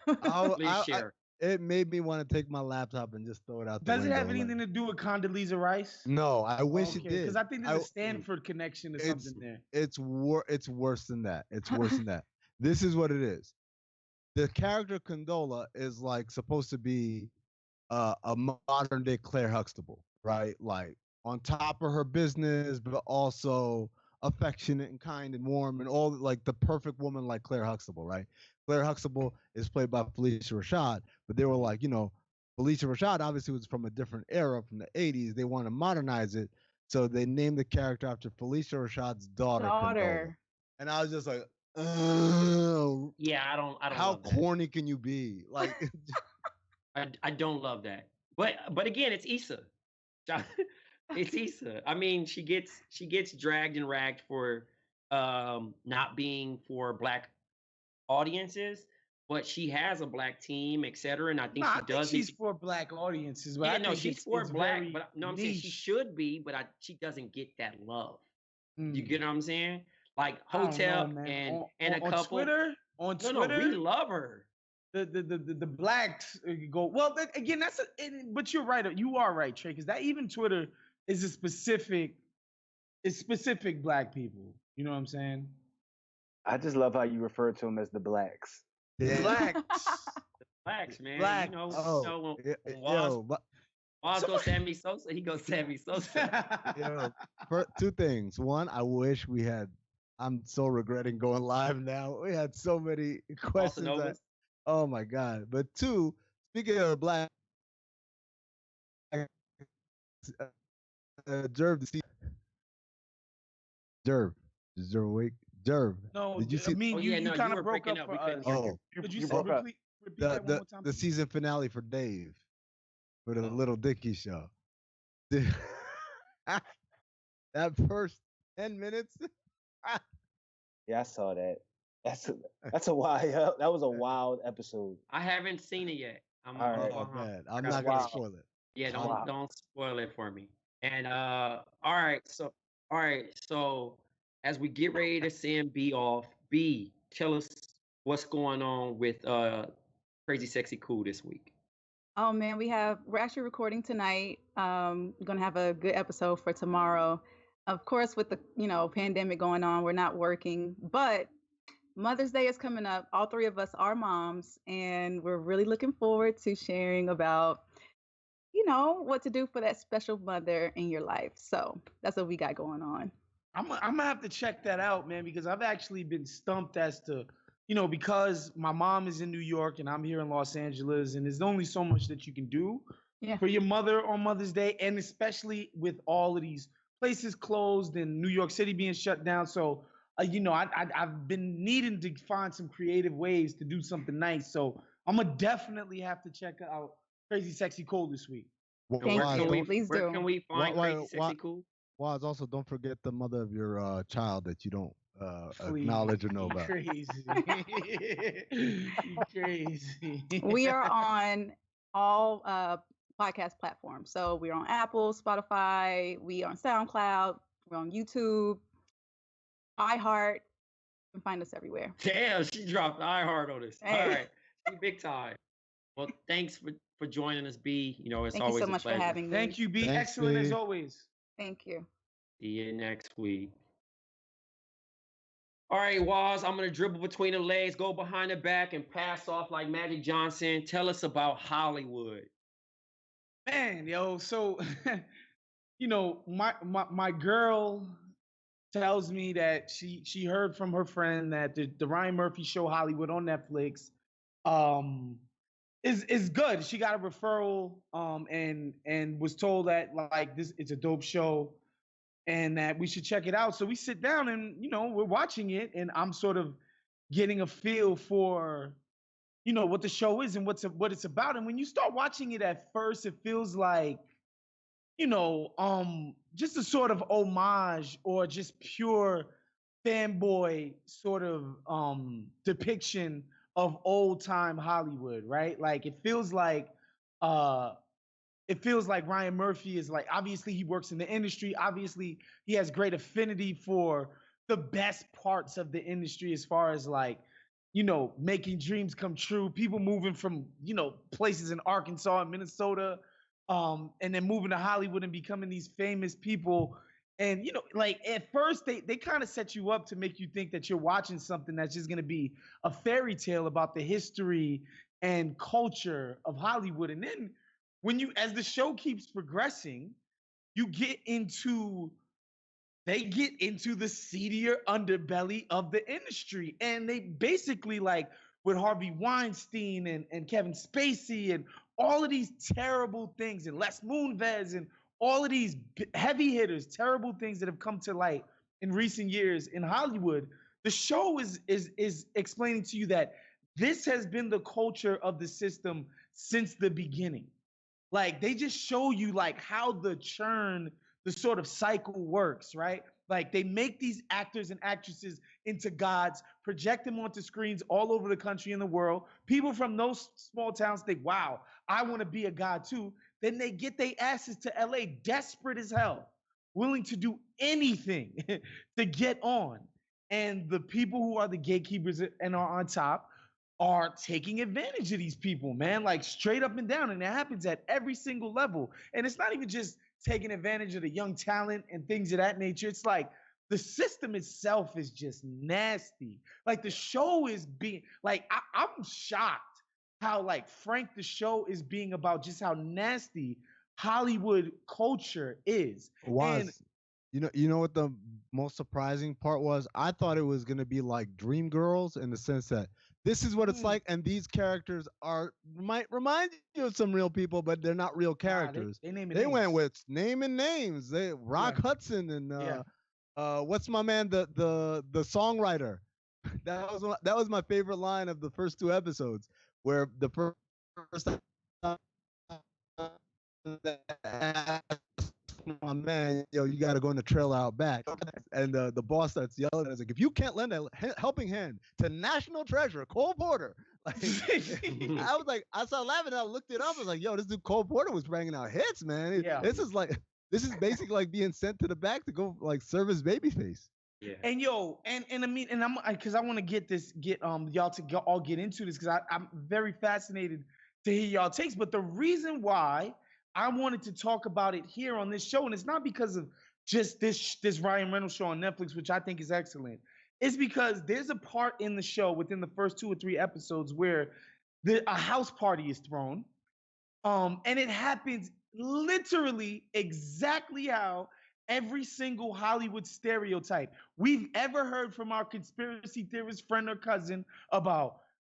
Please share. It made me want to take my laptop and just throw it out the window. Does it have anything to do with Condoleezza Rice? No, I wish it did. Because I think there's a Stanford connection or something there. It's worse than that. It's worse than that. This is what it is. The character Condola is like supposed to be a modern day Claire Huxtable, right? Like on top of her business, but also affectionate and kind and warm and all, like the perfect woman like Claire Huxtable, right? Claire Huxtable is played by Felicia Rashad, but they were like, you know, Felicia Rashad obviously was from a different era, from the 80s. They want to modernize it, so they named the character after Felicia Rashad's daughter. Condola. And I was just like, oh, yeah, I don't. How corny can you be? Like, I don't love that. But again, it's Issa. It's Issa. I mean, she gets dragged and ragged for not being for Black audiences, but she has a Black team, etc. And I think she does. She's for Black audiences. But yeah, no, she's for Black. But no, I'm saying she should be, but she doesn't get that love. You get what I'm saying? Like Hotel and a couple on Twitter, we love her. The Blacks go well. Again, but you're right. You are right, Trey. Because that even Twitter is specific Black people. You know what I'm saying? I just love how you refer to them as the Blacks. Blacks, man. Blacks. Waz goes Sammy Sosa. He goes Sammy Sosa. For two things. One, I wish we had. I'm so regretting going live now. We had so many questions. Oh my God. But two, speaking of Black, Jerv, is Jerv awake? Jerv. No, did you see? You kind of broke up for us. Could you repeat that one more time? The season finale for Dave, for the Little Dicky show. That first 10 minutes. Yeah, I saw that. That's a wild. That was a wild episode. I haven't seen it yet. I'm not gonna spoil it. Yeah, don't spoil it for me. And all right. So as we get ready to send B off, B, tell us what's going on with Crazy Sexy Cool this week. Oh man, we're actually recording tonight. We're gonna have a good episode for tomorrow. Of course, with the pandemic going on, we're not working, but Mother's Day is coming up. All three of us are moms, and we're really looking forward to sharing about, what to do for that special mother in your life. So that's what we got going on. I'm gonna have to check that out, man, because I've actually been stumped as to, because my mom is in New York and I'm here in Los Angeles, and there's only so much that you can do for your mother on Mother's Day, and especially with all of these places closed and New York City being shut down. So, I've been needing to find some creative ways to do something nice. So I'm gonna definitely have to check out Crazy Sexy Cool this week. Please do. Where can we find Crazy Sexy Cool? Waz, also don't forget the mother of your child that you don't acknowledge or know about. Crazy. Crazy. We are on all podcast platforms. So we're on Apple, Spotify, we are on SoundCloud, we're on YouTube, iHeart. You can find us everywhere. Damn, she dropped iHeart on us. Hey. All right, she big time. Well, thanks for joining us, B. You know, it's Thank always you so a much pleasure. for having me. Thank you, B. Thanks, Excellent B. as always. Thank you. See you next week. All right, Waz, I'm going to dribble between the legs, go behind the back, and pass off like Magic Johnson. Tell us about Hollywood. Man, yo, so, you know, my girl tells me that she heard from her friend that the Ryan Murphy show Hollywood on Netflix is good. She got a referral and was told that like this it's a dope show and that we should check it out. So we sit down and, you know, we're watching it and I'm sort of getting a feel for, you know, what the show is and what it's about. And when you start watching it at first, it feels like, you know, just a sort of homage or just pure fanboy sort of depiction of old time Hollywood, right? Like it feels like Ryan Murphy is like, obviously he works in the industry. Obviously he has great affinity for the best parts of the industry as far as like, you know, making dreams come true. People moving from, you know, places in Arkansas and Minnesota, and then moving to Hollywood and becoming these famous people. And, you know, like at first they kind of set you up to make you think that you're watching something that's just going to be a fairy tale about the history and culture of Hollywood. And then as the show keeps progressing, they get into the seedier underbelly of the industry. And they basically, like with Harvey Weinstein and Kevin Spacey and all of these terrible things and Les Moonves and all of these heavy hitters, terrible things that have come to light in recent years in Hollywood, the show is explaining to you that this has been the culture of the system since the beginning. Like they just show you like how the sort of cycle works, right? Like they make these actors and actresses into gods, project them onto screens all over the country and the world. People from those small towns think, wow, I want to be a god too. Then they get their asses to LA, desperate as hell, willing to do anything to get on. And the people who are the gatekeepers and are on top are taking advantage of these people, man, like straight up and down. And it happens at every single level. And it's not even just taking advantage of the young talent and things of that nature. It's like the system itself is just nasty. Like the show is being like, I'm shocked how like frank the show is being about just how nasty Hollywood culture is. You know what the most surprising part was? I thought it was gonna be like Dreamgirls in the sense that this is what it's like, and these characters might remind you of some real people, but they're not real characters. They went with naming names. Rock Hudson and what's my man, the songwriter. That was my favorite line of the first two episodes, where the first my man, yo, you got to go in the trailer out back. And the boss starts yelling at us like, if you can't lend a helping hand to national treasure Cole Porter. Like, I was like, I started laughing and I looked it up. I was like, yo, this dude Cole Porter was banging out hits, man. This is basically like being sent to the back to go like serve his babyface. Yeah. And yo, and I mean, and because I want to get y'all to all get into this because I'm very fascinated to hear y'all takes. But the reason why I wanted to talk about it here on this show, and it's not because of just this Ryan Reynolds show on Netflix, which I think is excellent. It's because there's a part in the show within the first 2 or 3 episodes where a house party is thrown, and it happens literally exactly how every single Hollywood stereotype we've ever heard from our conspiracy theorist friend or cousin about.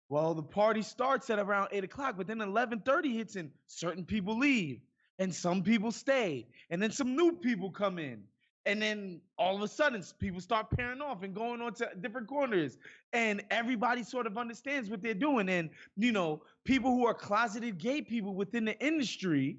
Well, the party starts at around 8 o'clock, but then 11:30 hits and certain people leave and some people stay. And then some new people come in. And then all of a sudden people start pairing off and going on to different corners. And everybody sort of understands what they're doing. And, you know, people who are closeted gay people within the industry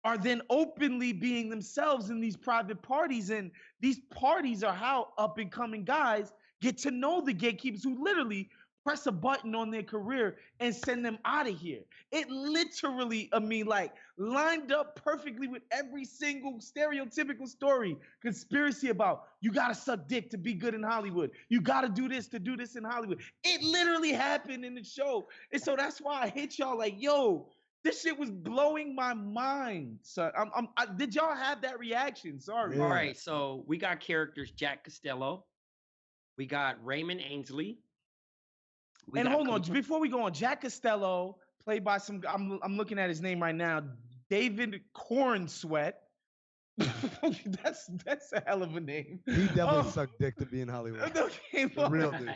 are then openly being themselves in these private parties. And these parties are how up and coming guys get to know the gatekeepers who literally press a button on their career and send them out of here. It literally, I mean, like, lined up perfectly with every single stereotypical story. Conspiracy about you gotta suck dick to be good in Hollywood. You gotta do this to do this in Hollywood. It literally happened in the show. And so that's why I hit y'all like, yo, this shit was blowing my mind. So did y'all have that reaction? Sorry. Yeah. All right, so we got characters Jack Costello. We got Raymond Ainsley. And hold on, before we go on, Jack Costello, played by some, I'm looking at his name right now, David Cornsweat. that's a hell of a name. He definitely sucked dick to be in Hollywood. Okay, real dude.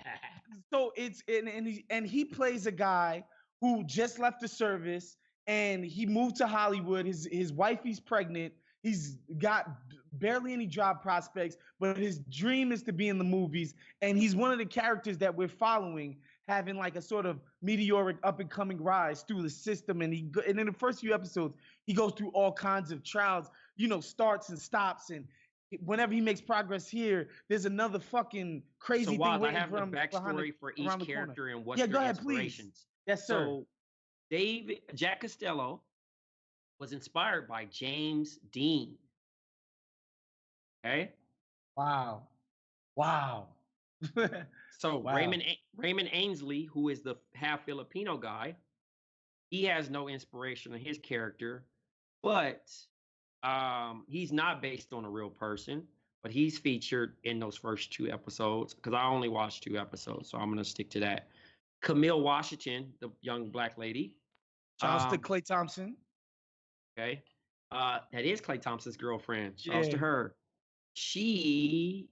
So it's and he plays a guy who just left the service and he moved to Hollywood. His wife, he's pregnant. He's got barely any job prospects, but his dream is to be in the movies. And he's one of the characters that we're following, having like a sort of meteoric up and coming rise through the system. And in the first few episodes, he goes through all kinds of trials, starts and stops. And whenever he makes progress here, there's another fucking crazy thing waiting I have for him the backstory for each character and what's their inspirations. Please. Yes, sir. So Jack Costello was inspired by James Dean. Okay. Wow. So wow. Raymond Ainsley, who is the half Filipino guy, he has no inspiration in his character, but he's not based on a real person, but he's featured in those first 2 episodes because I only watched 2 episodes, so I'm going to stick to that. Camille Washington, the young black lady. Shouts to Klay Thompson. Okay. That is Klay Thompson's girlfriend. Shouts to her. We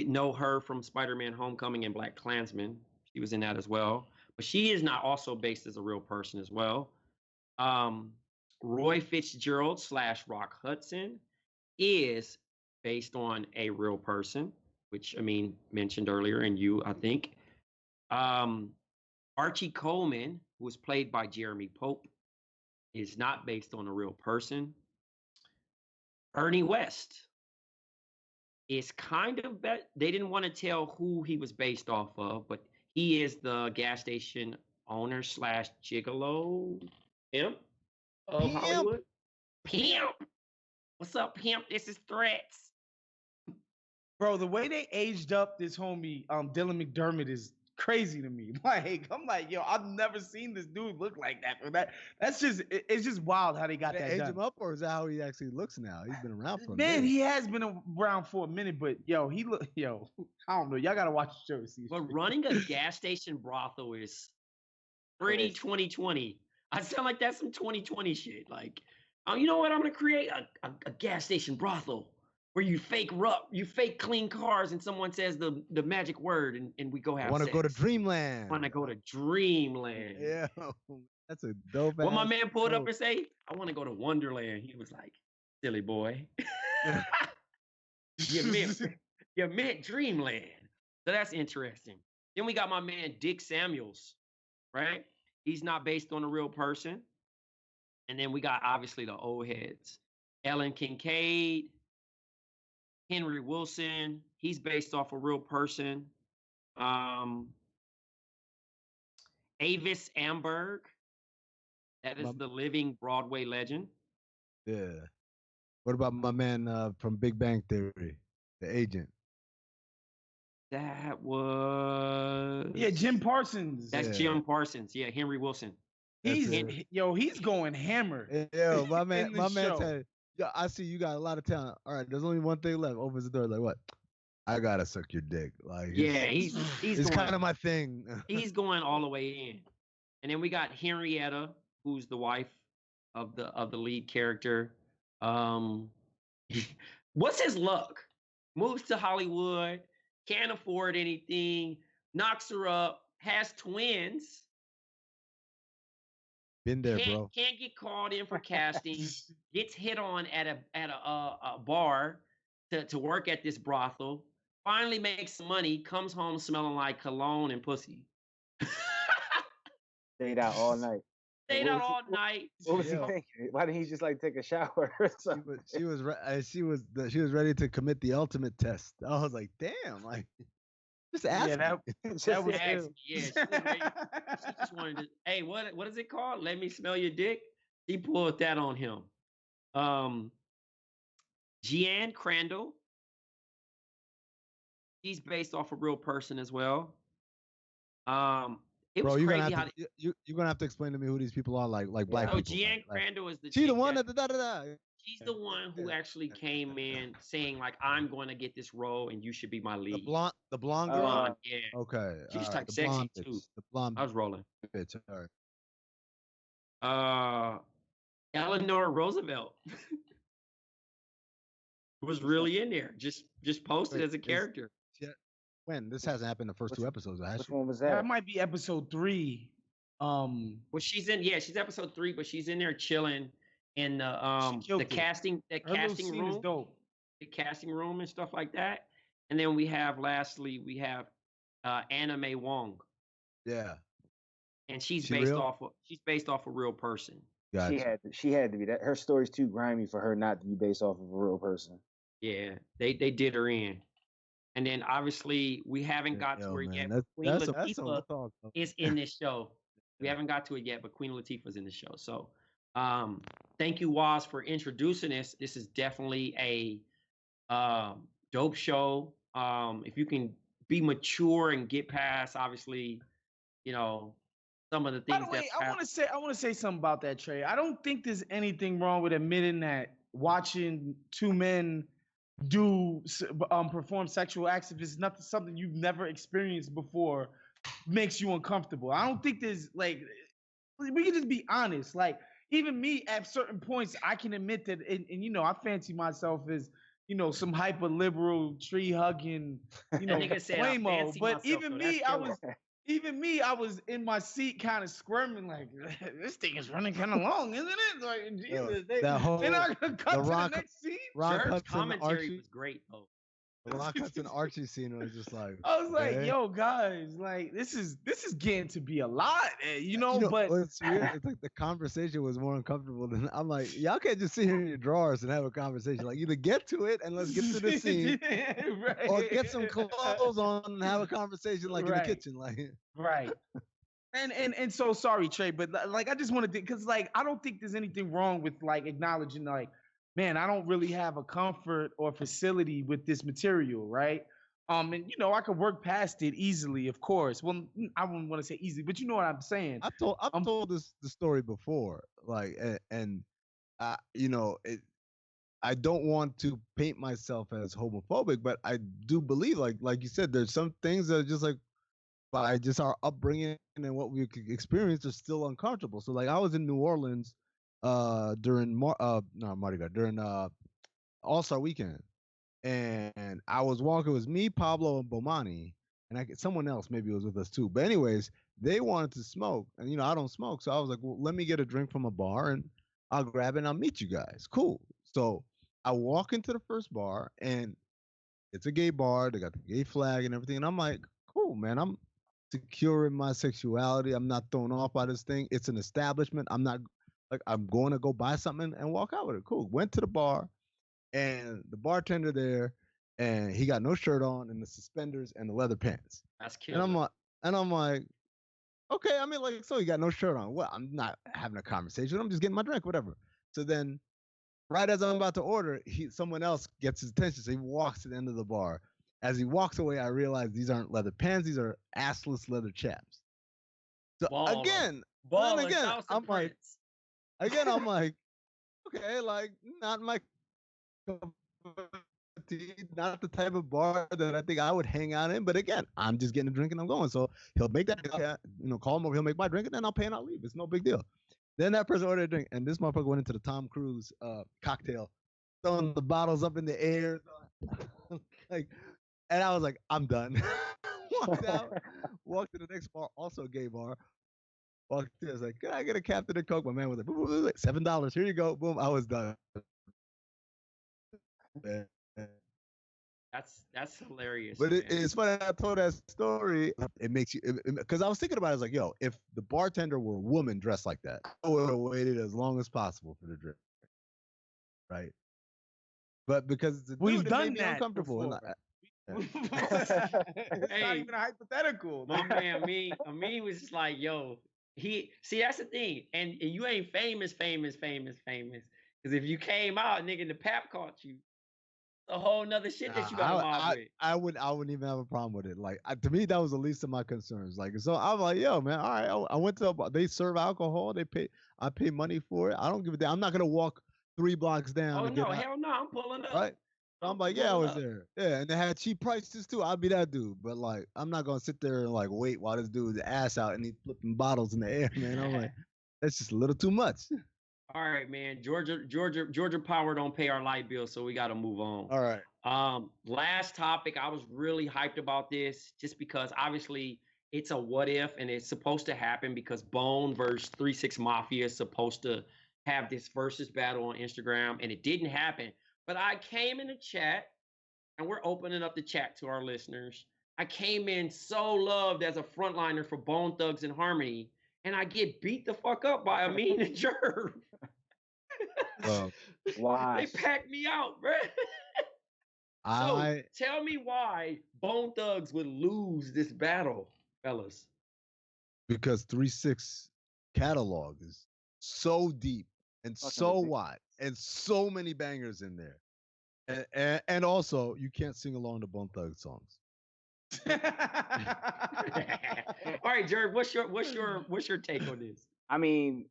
know her from Spider-Man Homecoming and Black Klansman. She was in that as well. But she is not also based as a real person as well. Roy Fitzgerald / Rock Hudson is based on a real person, which Amin mentioned earlier, and you, I think. Archie Coleman, who was played by Jeremy Pope, is not based on a real person. Ernie West is kind of they didn't want to tell who he was based off of, but he is the gas station owner / gigolo pimp of Hollywood. Pimp. What's up, pimp? This is Threats. Bro, the way they aged up this homie, Dylan McDermott, is crazy to me. Like, I'm like, yo, I've never seen this dude look like that. It's just wild how they got that age done. him up, or is that how he actually looks now? He's been around for a minute. He has been around for a minute, but I don't know. Y'all gotta watch the show to see. But running a gas station brothel is pretty 2020. I sound like that's some 2020 shit. Like, you know what? I'm gonna create a gas station brothel where you fake clean cars and someone says the magic word and we go have sex. Want to go to Dreamland. Want to go to Dreamland. Yeah, that's a dope. What my man pulled up and say, I want to go to Wonderland. He was like, silly boy. you meant Dreamland. So that's interesting. Then we got my man Dick Samuels, right? He's not based on a real person. And then we got obviously the old heads. Ellen Kincaid, Henry Wilson, he's based off a real person. Avis Amberg, that is the living Broadway legend. Yeah. What about my man from Big Bang Theory, the agent? That was Jim Parsons. That's Jim Parsons. Yeah, Henry Wilson. He's going hammer. Yeah, my man said, "Yo, I see you got a lot of talent. All right, there's only one thing left." Opens the door, like, what? I gotta suck your dick. Like, he's kind of my thing. He's going all the way in. And then we got Henrietta, who's the wife of the lead character. What's his luck? Moves to Hollywood, can't afford anything, knocks her up, has twins. Been there, bro. Can't get called in for casting. Gets hit on at a bar to work at this brothel. Finally makes some money. Comes home smelling like cologne and pussy. Stayed out all night. Stayed out all night. What was he thinking? Why didn't he just like take a shower or something? She was ready to commit the ultimate test. I was like, damn, like. Just ask. Yeah, that Just was Ask ask. me, yeah, she just wanted to. Hey, what is it called? Let me smell your dick. She pulled that on him. Jeanne Crandall. She's based off a real person as well. It Bro, was you're crazy gonna how have to you're gonna have to explain to me who these people are, like black so people. Jeanne Like, Crandall is the she the chick one that that da da da. she's the one who actually came in saying like I'm going to get this role and you should be my lead. The blonde girl. Blonde, yeah. Okay, She's all type the sexy blonde too. bitch. The blonde I was rolling. bitch. All right. Eleanor Roosevelt was really in there. Just posted Wait, as a character. when this hasn't happened the first two episodes, Which actually. one was that that? might be episode 3. Well, she's episode 3, but she's in there chilling in the casting room is room, dope. the casting room and stuff like that. And then we have Anna Mae Wong. Yeah. And she's She based real? off a real person. Gotcha. She had to be that. Her story's too grimy for her not to be based off of a real person. Yeah, they did her in. And then obviously we haven't got to her yet. Queen Latifah is in this show. We haven't got to it yet, but Queen Latifah's in the show. So thank you, Waz, for introducing this. This is definitely a dope show. If you can be mature and get past, obviously, some of the things. By the way, I want to say something about that, Trey. I don't think there's anything wrong with admitting that watching two men perform sexual acts, if it's not something you've never experienced before, makes you uncomfortable. I don't think there's we can just be honest. Like even me at certain points, I can admit that, and I fancy myself as some hyper liberal tree hugging flamo. But even me, I was in my seat kind of squirming like, this thing is running kind of long, isn't it? Like, Jesus, they're not going to cut to the next scene? Jerv's commentary was great, though. The Rock Hudson Archie scene was just like, I was like, yo, guys, like, this is getting to be a lot, but... It's weird. It's like the conversation was more uncomfortable than... I'm like, y'all can't just sit here in your drawers and have a conversation. Like, either get to it and let's get to the scene, right. Or get some clothes on and have a conversation like in the kitchen. Like, right. And so sorry, Trey, but like I just wanted to, because like I don't think there's anything wrong with like acknowledging like, man, I don't really have a comfort or facility with this material, right? And I could work past it easily, of course. Well, I wouldn't want to say easily, but you know what I'm saying. I've told the story before, like, and I don't want to paint myself as homophobic, but I do believe, like you said, there's some things that are just like, by just our upbringing and what we experienced, are still uncomfortable. So like I was in New Orleans during Mardi Gras, during All-Star Weekend, and I was walking. It was me, Pablo, and Bomani, and someone else maybe was with us too. But anyways, they wanted to smoke, and I don't smoke, so I was like, well, let me get a drink from a bar, and I'll grab it and I'll meet you guys. Cool. So I walk into the first bar, and it's a gay bar. They got the gay flag and everything, and I'm like, cool, man. I'm secure in my sexuality. I'm not thrown off by this thing. It's an establishment. I'm not like, I'm going to go buy something and walk out with it. Cool. Went to the bar, and the bartender there, and he got no shirt on and the suspenders and the leather pants. That's cute. And I'm like, okay. I mean, like, so he got no shirt on. Well, I'm not having a conversation. I'm just getting my drink, whatever. So then, right as I'm about to order, someone else gets his attention. So he walks to the end of the bar. As he walks away, I realize these aren't leather pants. These are assless leather chaps. So again, I'm like, okay, like not my not the type of bar that I think I would hang out in. But again, I'm just getting a drink and I'm going. So he'll make that, call him over. He'll make my drink and then I'll pay and I'll leave. It's no big deal. Then that person ordered a drink, and this motherfucker went into the Tom Cruise cocktail, throwing the bottles up in the air, like. And I was like, I'm done. Walked out, walked to the next bar, also a gay bar. Walked in, I was like, can I get a Captain and Coke? My man was like, boom, boom, boom, $7. Here you go. Boom. I was done. That's hilarious. But it's funny. I told that story. It makes you, because I was thinking about it. I was like, yo, if the bartender were a woman dressed like that, I would have waited as long as possible for the drink. Right. But because we've done that uncomfortable. It's not even a hypothetical. My man, Amin was just like, yo, that's the thing. And you ain't famous. Because if you came out, nigga, and the pap caught you, a whole nother shit that you got to mob with. I wouldn't even have a problem with it. Like to me, that was the least of my concerns. Like so, I'm like, yo, man, all right. I went to they serve alcohol. I pay money for it. I don't give a damn. I'm not gonna walk 3 blocks down. Oh no, hell no, I'm pulling up. Right. I'm like, yeah, I was there. Yeah, and they had cheap prices too. I'll be that dude. But like, I'm not gonna sit there and like wait while this dude's ass out and he's flipping bottles in the air, man. I'm like, that's just a little too much. All right, man. Georgia Power don't pay our light bill, so we got to move on. All right. Last topic. I was really hyped about this just because obviously it's a what if and it's supposed to happen because BOMM versus 3-6 Mafia is supposed to have this versus battle on Instagram, and it didn't happen. But I came in the chat, and we're opening up the chat to our listeners. I came in so loved as a frontliner for Bone Thugs and Harmony, and I get beat the fuck up by Amin and Jerv. Why? They packed me out, bro. So tell me why Bone Thugs would lose this battle, fellas. Because 3-6 catalog is so deep and so wide and so many bangers in there. And also you can't sing along to Bone Thugs songs. All right, Jerv, what's your take on this? I mean,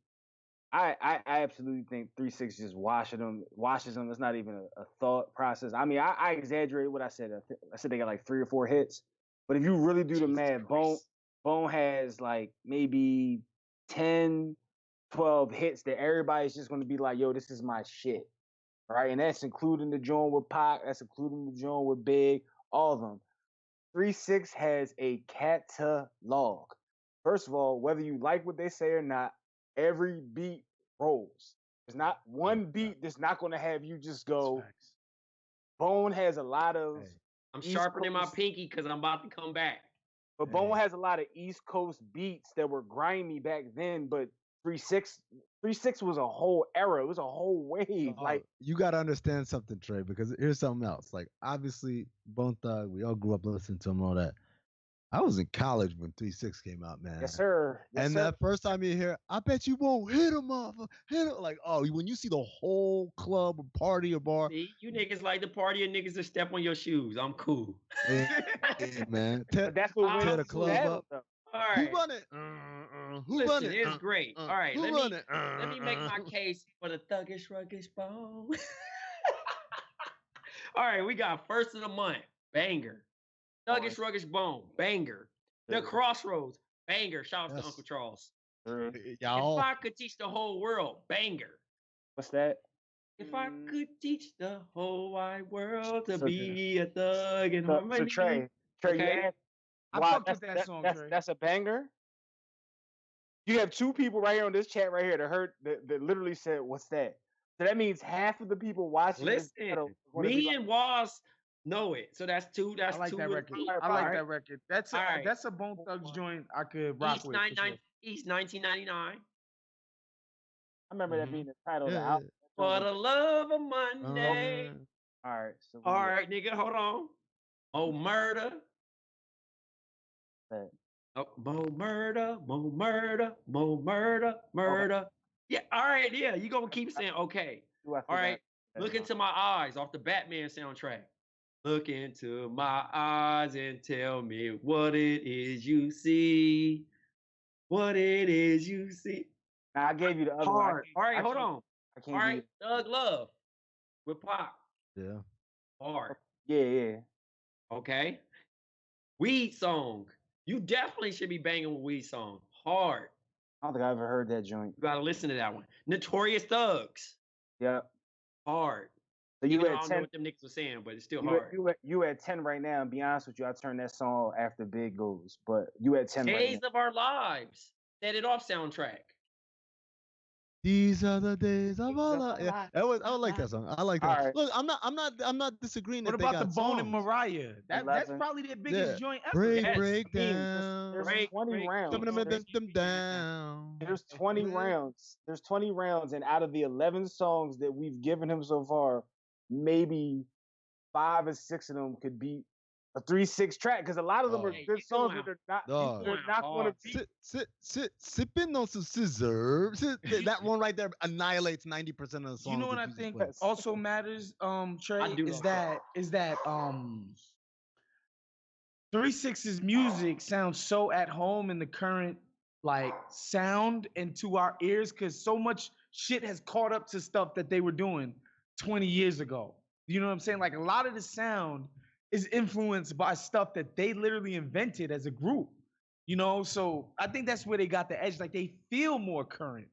I absolutely think 3-6 just washes them. It's not even a thought process. I mean, I exaggerate what I said. I said they got like 3 or 4 hits, but if you really do the math, Bone has like maybe 10, 12 hits that everybody's just going to be like, yo, this is my shit, right? And that's including the joint with Pac, that's including the joint with Big, all of them. 3-6 has a catalog. First of all, whether you like what they say or not, every beat rolls. There's not one beat that's not going to have you just go. Bone has a lot of. I'm sharpening my pinky because I'm about to come back. But Bone has a lot of East Coast beats that were grimy back then. But 3-6 was a whole era. It was a whole wave. Like you got to understand something, Trey, because here's something else. Like obviously, Bone Thug, we all grew up listening to him and all that. I was in college when 3-6 came out, man. Yes, sir. Yes, sir. That first time you hear, I bet you won't hit him off. Hit him. Like, oh, when you see the whole club or party or bar. See, you niggas like the party and niggas that step on your shoes. I'm cool. Yeah, man. That's what tear the club up. All right. Who run it? Who run it? It's great. All right. Let me make my case for the Thuggish Ruggish Bone. All right. We got first of the month. Banger. Thuggish Ruggish Bone, banger. The Crossroads, banger. Shout out to Uncle Charles. If I could teach the whole world, banger. What's that? If I could teach the whole wide world to be a thug and harmony. So Trey, I fucked with that song, Trey. That's a banger. You have 2 people right here on this chat right here that literally said, "What's that?" So that means half of the people watching. Listen, me and Waz know it. So that's 2. That's I like 2. That record. I like that record. That's a Bone Thugs joint I could rock with. East 1999. I remember that being the title of the album. For the love of Monday. All right. So all right, nigga, hold on. Oh, murder. Oh, more murder. Okay. Yeah, all right, yeah. You gonna keep saying okay. All right. Look into my eyes off the Batman soundtrack. Look into my eyes and tell me what it is you see. What it is you see. Now I gave you the other one. All right, hold on. All right, Thug Love with Pop. Yeah. Hard. Yeah. Okay. Weed Song. You definitely should be banging with Weed Song. Hard. I don't think I ever heard that joint. You gotta listen to that one. Notorious Thugs. Yep. Hard. So you I at don't 10. know what them niggas were saying, but it's still hard. You at 10 right now, and be honest with you, I turned that song after Big goes. But you at 10 right now. Days of Our Lives. Set It Off soundtrack. These are the days of our lives. Yeah, I would like that song. I like that. Right. Look, I'm not disagreeing. What about the Bone and Mariah? That's probably their biggest joint ever. Break down. There's 20 rounds. Them down. There's 20 rounds. There's 20 rounds, and out of the 11 songs that we've given him so far, maybe 5 or 6 of them could beat a 3-6 track because a lot of them are good songs, but they're not going to be. Sipping on some scissors. That one right there annihilates 90% of the songs. You know what I think also matters, Trey, is that 3-6's music sounds so at home in the current like sound and to our ears because so much shit has caught up to stuff that they were doing 20 years ago. You know what I'm saying? Like a lot of the sound is influenced by stuff that they literally invented as a group. You know, so I think that's where they got the edge. Like they feel more current.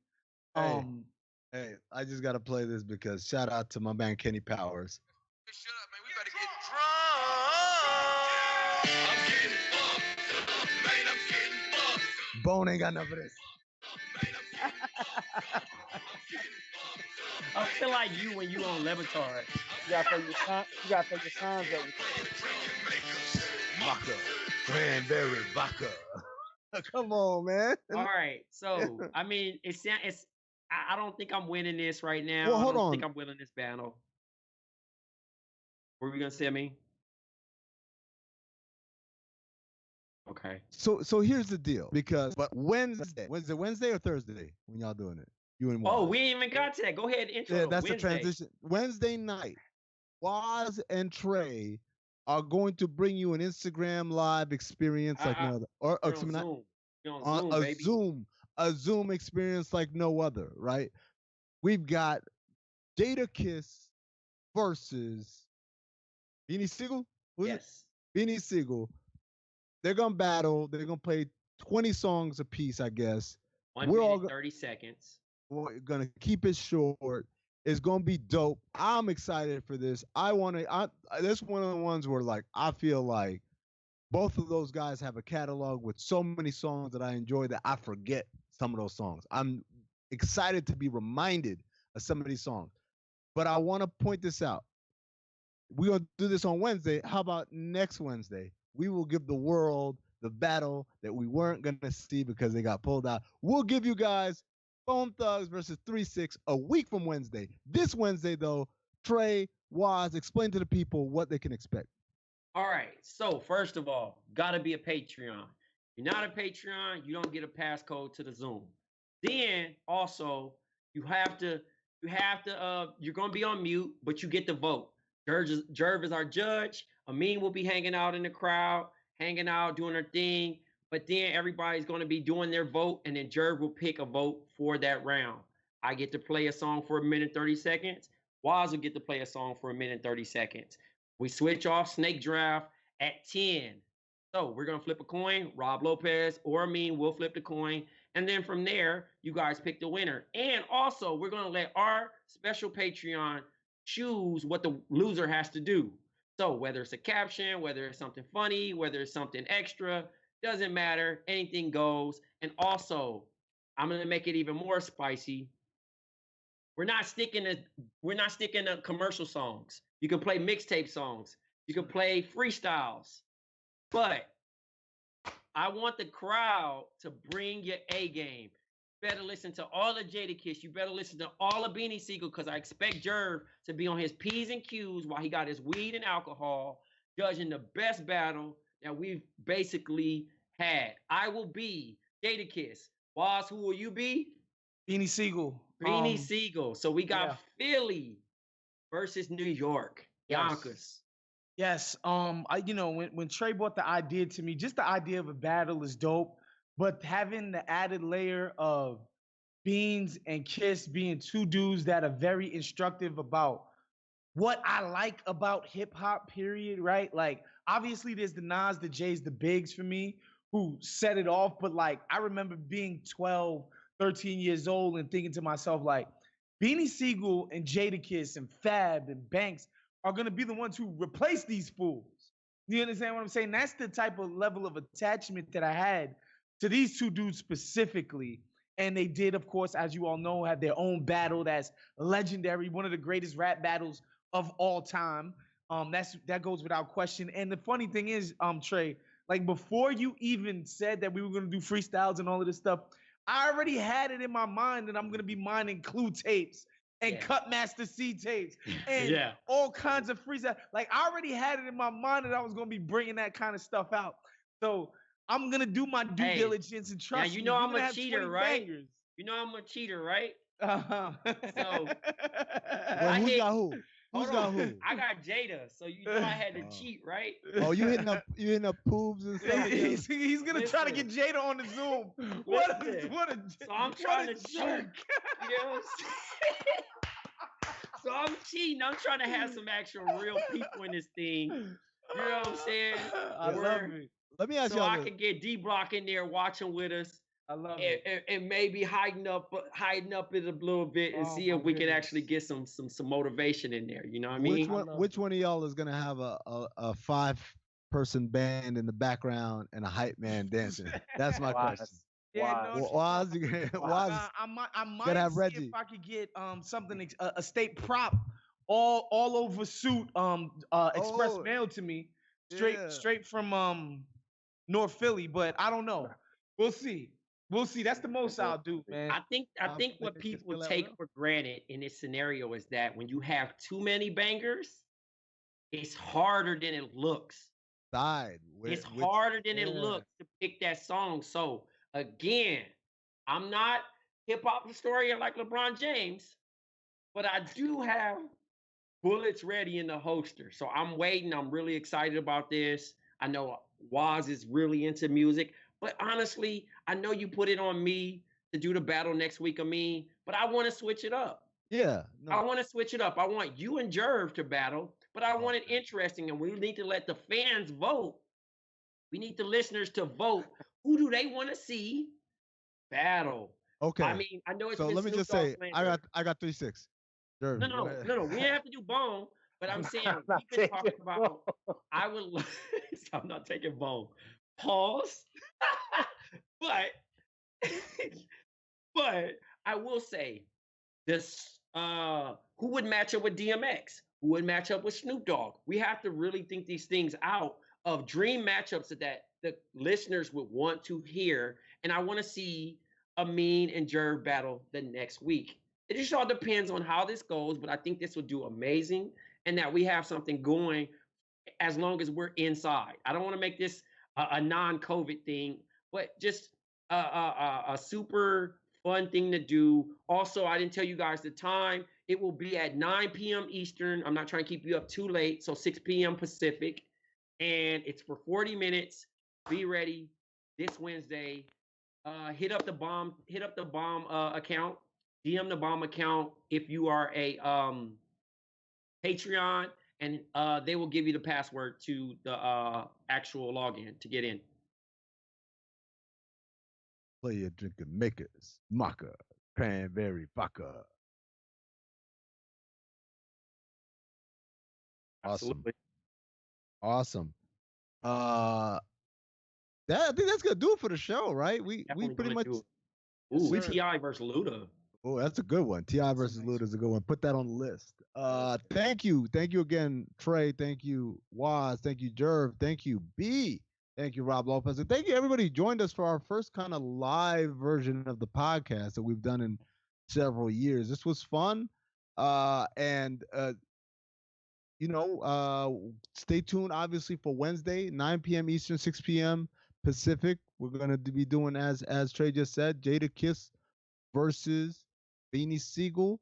Hey, I just gotta play this because shout out to my man Kenny Powers. Hey, shut up, man. We better get drunk. I'm getting fucked. Man, I'm getting fucked. Bone ain't got enough of this. I feel like you when you on Levitard. You gotta throw your signs up. Vodka. Cranberry vodka. Come on, man. All right. So, I mean, I don't think I'm winning this right now. Well, hold I don't on. think I'm winning this battle. What were we going to say, Amin? Okay. So here's the deal. But Wednesday or Thursday when y'all doing it? You and Waz. Oh, we ain't even got to that. Go ahead, intro. Yeah, that's Wednesday. the transition. Wednesday night, Waz and Trey are going to bring you an Instagram live experience like no other, or a Zoom experience like no other. Right? We've got Jada Kiss versus Beanie Sigel. Yes. Beanie Sigel. They're gonna battle. They're gonna play 20 songs a piece, I guess. 1 minute, 30 seconds. We're gonna keep it short. It's gonna be dope. I'm excited for this. This is one of the ones where like I feel like both of those guys have a catalog with so many songs that I enjoy that I forget some of those songs. I'm excited to be reminded of some of these songs. But I want to point this out. We're gonna do this on Wednesday. How about next Wednesday? We will give the world the battle that we weren't gonna see because they got pulled out. We'll give you guys BOMM Thugz versus 3-6 a week from Wednesday. This Wednesday, though, Trey, Waz, explain to the people what they can expect. All right. So first of all, gotta be a Patreon. If you're not a Patreon, you don't get a passcode to the Zoom. Then also, you're gonna be on mute, but you get to vote. Jerv is our judge. Amin will be hanging out in the crowd, hanging out, doing her thing. But then everybody's going to be doing their vote, and then Jerv will pick a vote for that round. I get to play a song for 1 minute 30 seconds. Waz will get to play a song for 1 minute 30 seconds. We switch off snake draft at 10. So we're going to flip a coin. Rob Lopez or Amin will flip the coin. And then from there, you guys pick the winner. And also, we're going to let our special Patreon choose what the loser has to do. So whether it's a caption, whether it's something funny, whether it's something extra, doesn't matter. Anything goes. And also, I'm going to make it even more spicy. We're not sticking to commercial songs. You can play mixtape songs. You can play freestyles. But I want the crowd to bring your A game. You better listen to all of Jadakiss. You better listen to all of Beanie Sigel because I expect Jerv to be on his P's and Q's while he got his weed and alcohol, judging the best battle that we've basically had. I will be Jadakiss. Waz, who will you be? Beanie Sigel. Beanie Sigel. So we got Philly versus New York. Yonkers. Yes. When Trey brought the idea to me, just the idea of a battle is dope. But having the added layer of Beans and Kiss being two dudes that are very instructive about what I like about hip hop, period, right? Like, obviously, there's the Nas, the J's, the Bigs for me who set it off. But like, I remember being 12, 13 years old and thinking to myself, like, Beanie Sigel and Jadakiss and Fab and Banks are going to be the ones who replace these fools. You understand what I'm saying? That's the type of level of attachment that I had to these two dudes specifically. And they did, of course, as you all know, have their own battle that's legendary, one of the greatest rap battles of all time. That goes without question. And the funny thing is, Trey, like before you even said that we were going to do freestyles and all of this stuff, I already had it in my mind that I'm going to be mining clue tapes and Cut Master C tapes and all kinds of freestyle. Like I already had it in my mind that I was gonna be bringing that kind of stuff out. So I'm gonna do my due diligence and trust. Now you know I'm a cheater, right? Bangers. You know I'm a cheater, right? Uh-huh. So who's got who? Who's got who? I got Jada, so you know I had to cheat, right? Oh, you hitting up Poobs and stuff. He's gonna try to get Jada on the Zoom. What a so I'm trying to jerk. You know what I'm saying? So I'm cheating. I'm trying to have some actual real people in this thing. You know what I'm saying? I love it. Let me ask you. So I can get D-Block in there watching with us. I love it. And maybe hiding up it a little bit and see if we can actually get some motivation in there. You know what I mean? Which one of y'all is gonna have a 5-person band in the background and a hype man dancing? That's my question. Yeah, I might have Reggie. see if I could get something a state prop all over suit express mail to me straight from North Philly, but I don't know. We'll see. That's the most I'll do, man. I think what people take for granted in this scenario is that when you have too many bangers, it's harder than it looks. It's harder than it looks to pick that song. So again, I'm not hip-hop historian like LeBron James, but I do have bullets ready in the holster. So I'm waiting. I'm really excited about this. I know Waz is really into music. But honestly, I know you put it on me to do the battle next week, Amin, but I want to switch it up. Yeah. No. I want to switch it up. I want you and Jerv to battle, but I want it interesting, and we need to let the fans vote. We need the listeners to vote. Who do they want to see battle? Okay. I mean, I know it's so. Let me just say, I got 3-6. No. We didn't have to do BOMM, but I'm saying we've been talking about. I would. I'm not taking BOMM. Pause. but I will say this: who would match up with DMX? Who would match up with Snoop Dogg? We have to really think these things out of dream matchups that the listeners would want to hear. And I want to see Amin and Jerv battle the next week. It just all depends on how this goes, but I think this will do amazing, and that we have something going as long as we're inside. I don't want to make this a non-COVID thing, but just a super fun thing to do. Also, I didn't tell you guys the time. It will be at 9 p.m. Eastern. I'm not trying to keep you up too late, so 6 p.m. Pacific, and it's for 40 minutes. Be ready this Wednesday. Hit up the BOMM account. DM the BOMM account if you are a Patreon. And they will give you the password to the actual login to get in. Player drinking makers, maca, cranberry vodka. Awesome. I think that's gonna do it for the show, right? We pretty much. T.I. versus Luda. Oh, that's a good one. T.I. versus Luda is a good one. Put that on the list. Thank you again, Trey. Thank you, Waz. Thank you, Jerv. Thank you, B. Thank you, Rob Lopez. And thank you, everybody who joined us for our first kind of live version of the podcast that we've done in several years. This was fun. Stay tuned, obviously, for Wednesday, 9 p.m. Eastern, 6 p.m. Pacific. We're going to be doing, as Trey just said, Jada Kiss versus Beanie Siegel.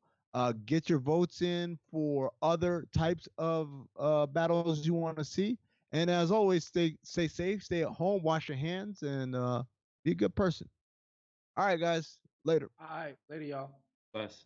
Get your votes in for other types of battles you want to see. And as always, stay safe, stay at home, wash your hands, and be a good person. All right, guys. Later. All right. Later, y'all. Bless.